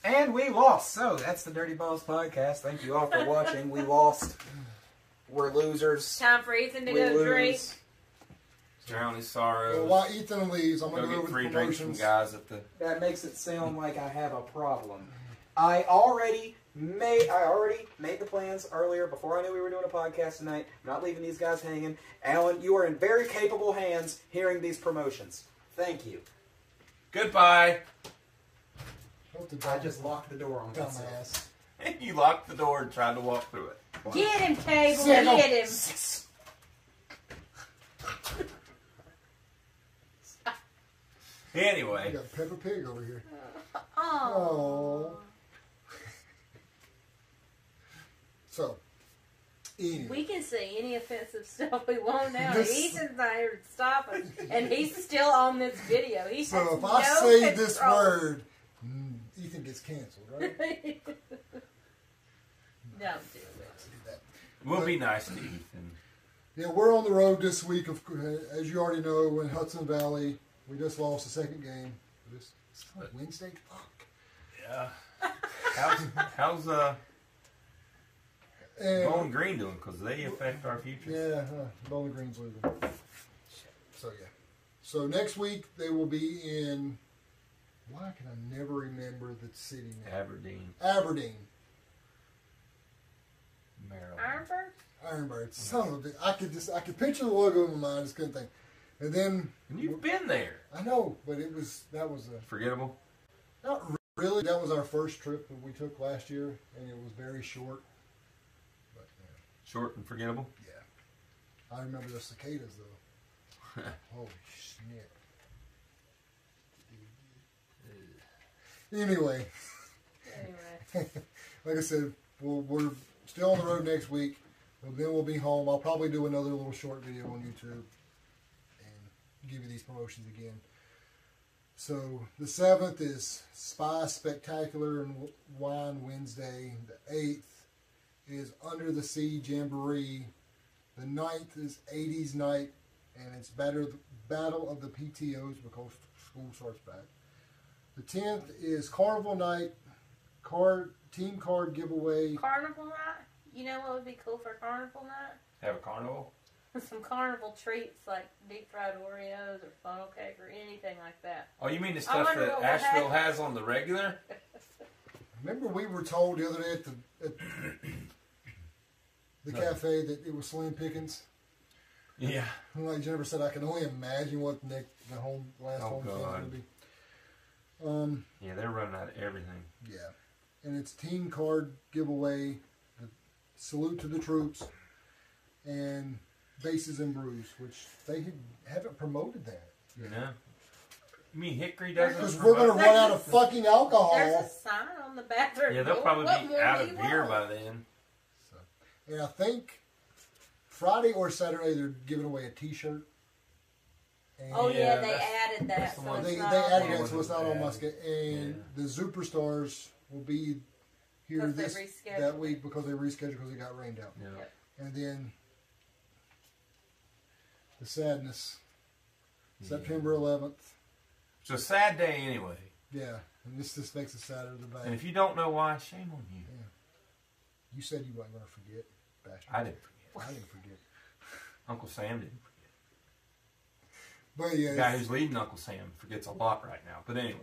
And we lost. So that's the Dirty Balls podcast. Thank you all for watching. We lost. We're losers. Time for Ethan to We go lose. drink. Drown his sorrows. Well, while Ethan leaves, I'm Go going to go get over free the drinks from promotions. guys at the. That makes it sound like I have a problem. I already made the plans earlier before I knew we were doing a podcast tonight. I'm not leaving these guys hanging. Alan, you are in very capable hands hearing these promotions. Thank you. Goodbye. I just locked the door on myself. Dumbass. You locked the door and tried to walk through it. Get him, Cable. Sickle. Get him. I Anyway, got Peppa Pig over here. Oh. Oh. So, anyway. We can say any offensive stuff we want now. This- Ethan's not here to stop us, and he's still on this video. He So has if I no say control. this word, Ethan gets canceled, right? Don't do it. we'll be nice to Ethan. Yeah, we're on the road this week. As you already know, in Hudson Valley, we just lost the second game. This Wednesday. Fuck. Yeah. How's And, Bowling Green doing? Because they affect our future. yeah, Bowling Green's losing. So yeah. So next week they will be in. Why can I never remember the city name? Aberdeen, Aberdeen. Maryland. Ironburg? Ironbird. Son of a bitch. I could picture the logo in my mind. Just couldn't think. And then And you've been there. I know, but that was Forgettable. not really. That was our first trip that we took last year, and it was very short. But Short and forgettable. yeah, I remember the cicadas though. Holy shit. Anyway, like I said, we're still on the road next week. But then we'll be home. I'll probably do another little short video on YouTube and give you these promotions again. So the 7th is Spy Spectacular and Wine Wednesday. The 8th is Under the Sea Jamboree. The 9th is 80s Night, and it's Battle of the PTOs because school starts back. The 10th is Carnival Night, team card giveaway. Carnival night? You know what would be cool for carnival night? Have a carnival? Some carnival treats like deep fried Oreos or funnel cake or anything like that. Oh, you mean the I stuff wonder that what would Asheville happen. has on the regular? Remember we were told the other day at the cafe that it was slim pickings? Yeah. And like Jennifer said, I can only imagine what the last Oh, home thing God. would be. Yeah, they're running out of everything. Yeah. And it's team card giveaway, the salute to the troops, and bases and brews, which they haven't promoted that. You know? You mean Hickory doesn't? Because we're going to run out of fucking There's alcohol. a sign on the bathroom Yeah, they'll door. probably What be more out do of you beer want? by then. And I think Friday or Saturday they're giving away a T-shirt. And Oh yeah, Yeah, they added that. that's the So one. it's They not added on there. that, so it's not on my Yeah. schedule. And the Superstars will be here Because they rescheduled that week because they rescheduled because it got rained out. Yeah. Yep. And then the Sadness, September 11th. It's a sad day anyway. Yeah, and this just makes it sadder the And day. if you don't know why, shame on you. You said you weren't going to forget, bastard. I didn't forget. I didn't forget. Uncle Sam didn't forget. But yeah, The guy who's leading Uncle Sam forgets a lot right now. But anyway.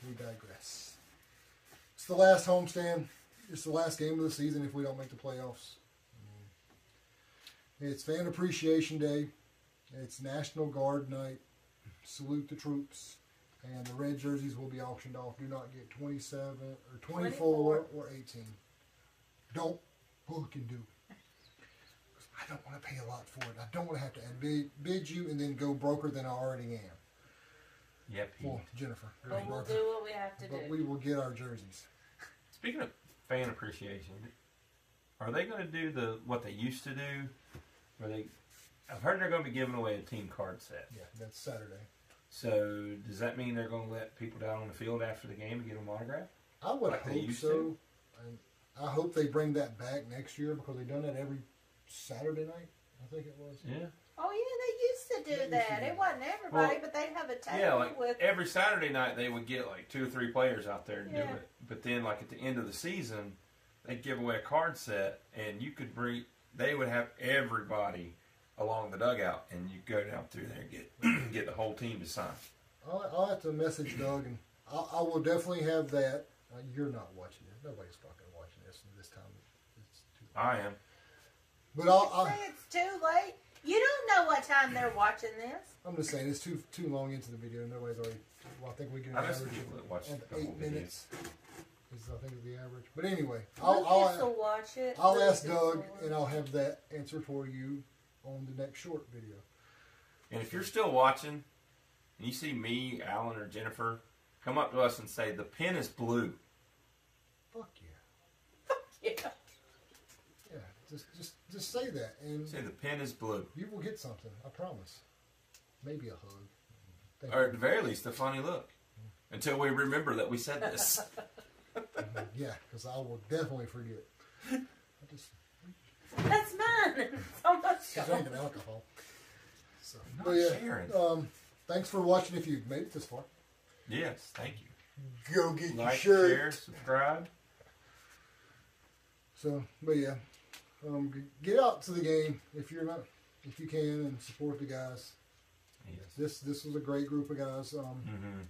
we digress. It's the last homestand. It's the last game of the season if we don't make the playoffs. It's Fan Appreciation Day. It's National Guard Night. Salute the troops. And the red jerseys will be auctioned off. Do not get 27 or 24 or 18. Don't fucking do it. I don't want to pay a lot for it. I don't want to have to bid you and then go broker than I already am. Yep. Well, Jennifer. But we'll do what we have to But do. we will get our jerseys. Speaking of fan appreciation, are they going to do what they used to do? I've heard they're going to be giving away a team card set. Yeah, that's Saturday. So does that mean they're going to let people down on the field after the game to get them autographed? I would Like they hope used so. to? And I hope they bring that back next year because they've done that every Saturday night, I think it was. Yeah. Oh yeah, they used to They do used to that. do It that. wasn't everybody, Well, but they'd have a table Yeah, like with. every Saturday night they would get like 2 or 3 players out there to do Yeah. it. But then like at the end of the season, they'd give away a card set and you could they would have everybody along the dugout and you go down through there and get the whole team to sign. I'll have to message Doug, and I will definitely have that. You're not watching it. Nobody's fucking watching this time. It's too late. I am. But I'll, Say it's too late. You don't know what time they're watching this. I'm just saying it's too long into the video. Nobody's already. Well, I think we get an I just average watched of the whole 8 video. minutes. Is I think is the average. But anyway, Lucas I'll will watch it. I'll ask Lucas Doug, will and watch I'll have that answer for you on the next short video. And if you're still watching and you see me, Alan, or Jennifer, come up to us and say, the pen is blue. Fuck yeah. it. Yeah. Yeah, just say that, and Say the pen is blue. you will get something. I promise. Maybe a hug. Thank Or you. at the very least, a funny look. Until we remember that we said this. Yeah, because I will definitely forget. I just That's mine. It's almost she's gone. drinking alcohol. So, Not but yeah, sharing. thanks for watching. If you've made it this far, Yes, thank you. go get your Like, shirt. share, subscribe. So, but yeah, get out to the game if you can, and support the guys. Yes. This was a great group of guys. Mm-hmm.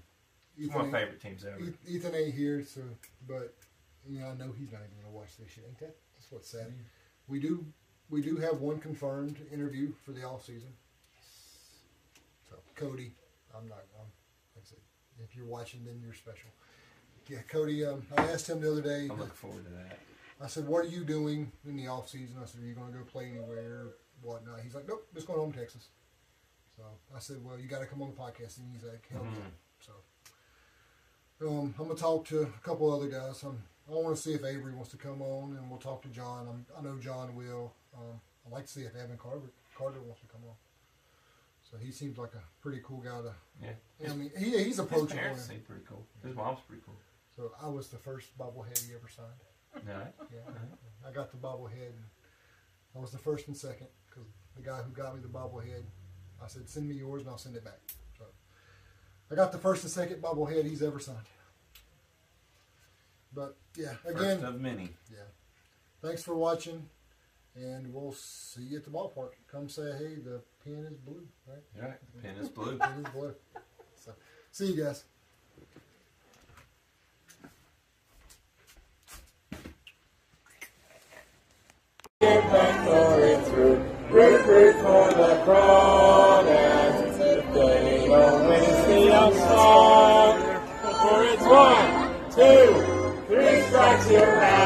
It's one of my favorite teams ever. Ethan ain't here, so but you know I know he's not even gonna watch this shit. Ain't that? That's what's sad. We do have one confirmed interview for the off season. So Cody, like I said, if you're watching, then you're special. Yeah, Cody. I asked him the other day. I'm looking forward to that. I said, "What are you doing in the off season?" I said, "Are you going to go play anywhere, whatnot?" He's like, "Nope, just going home to Texas." So I said, "Well, you got to come on the podcast." And he's like, "Hell yeah!" So I'm gonna talk to a couple other guys. I want to see if Avery wants to come on, and we'll talk to John. I know John will. I'd like to see if Evan Carter wants to come on. So he seems like a pretty cool guy to. Yeah. I mean, he's His approachable. parents seem pretty cool. His mom's pretty cool. So I was the first bobblehead he ever signed. Yeah. Yeah, I got the bobblehead. And I was the first and second because the guy who got me the bobblehead, I said, "Send me yours and I'll send it back." So I got the first and second bobblehead he's ever signed. But yeah, again, First of many. yeah. Thanks for watching, and we'll see you at the ballpark. Come say, hey, the pen is blue, right? Yeah. The pen is blue. The pen is blue. So, see you guys. Give thanks for its root, root for the crawdads. If they don't win, it's the young song. For it's 1, 2, 3 strikes, you're out.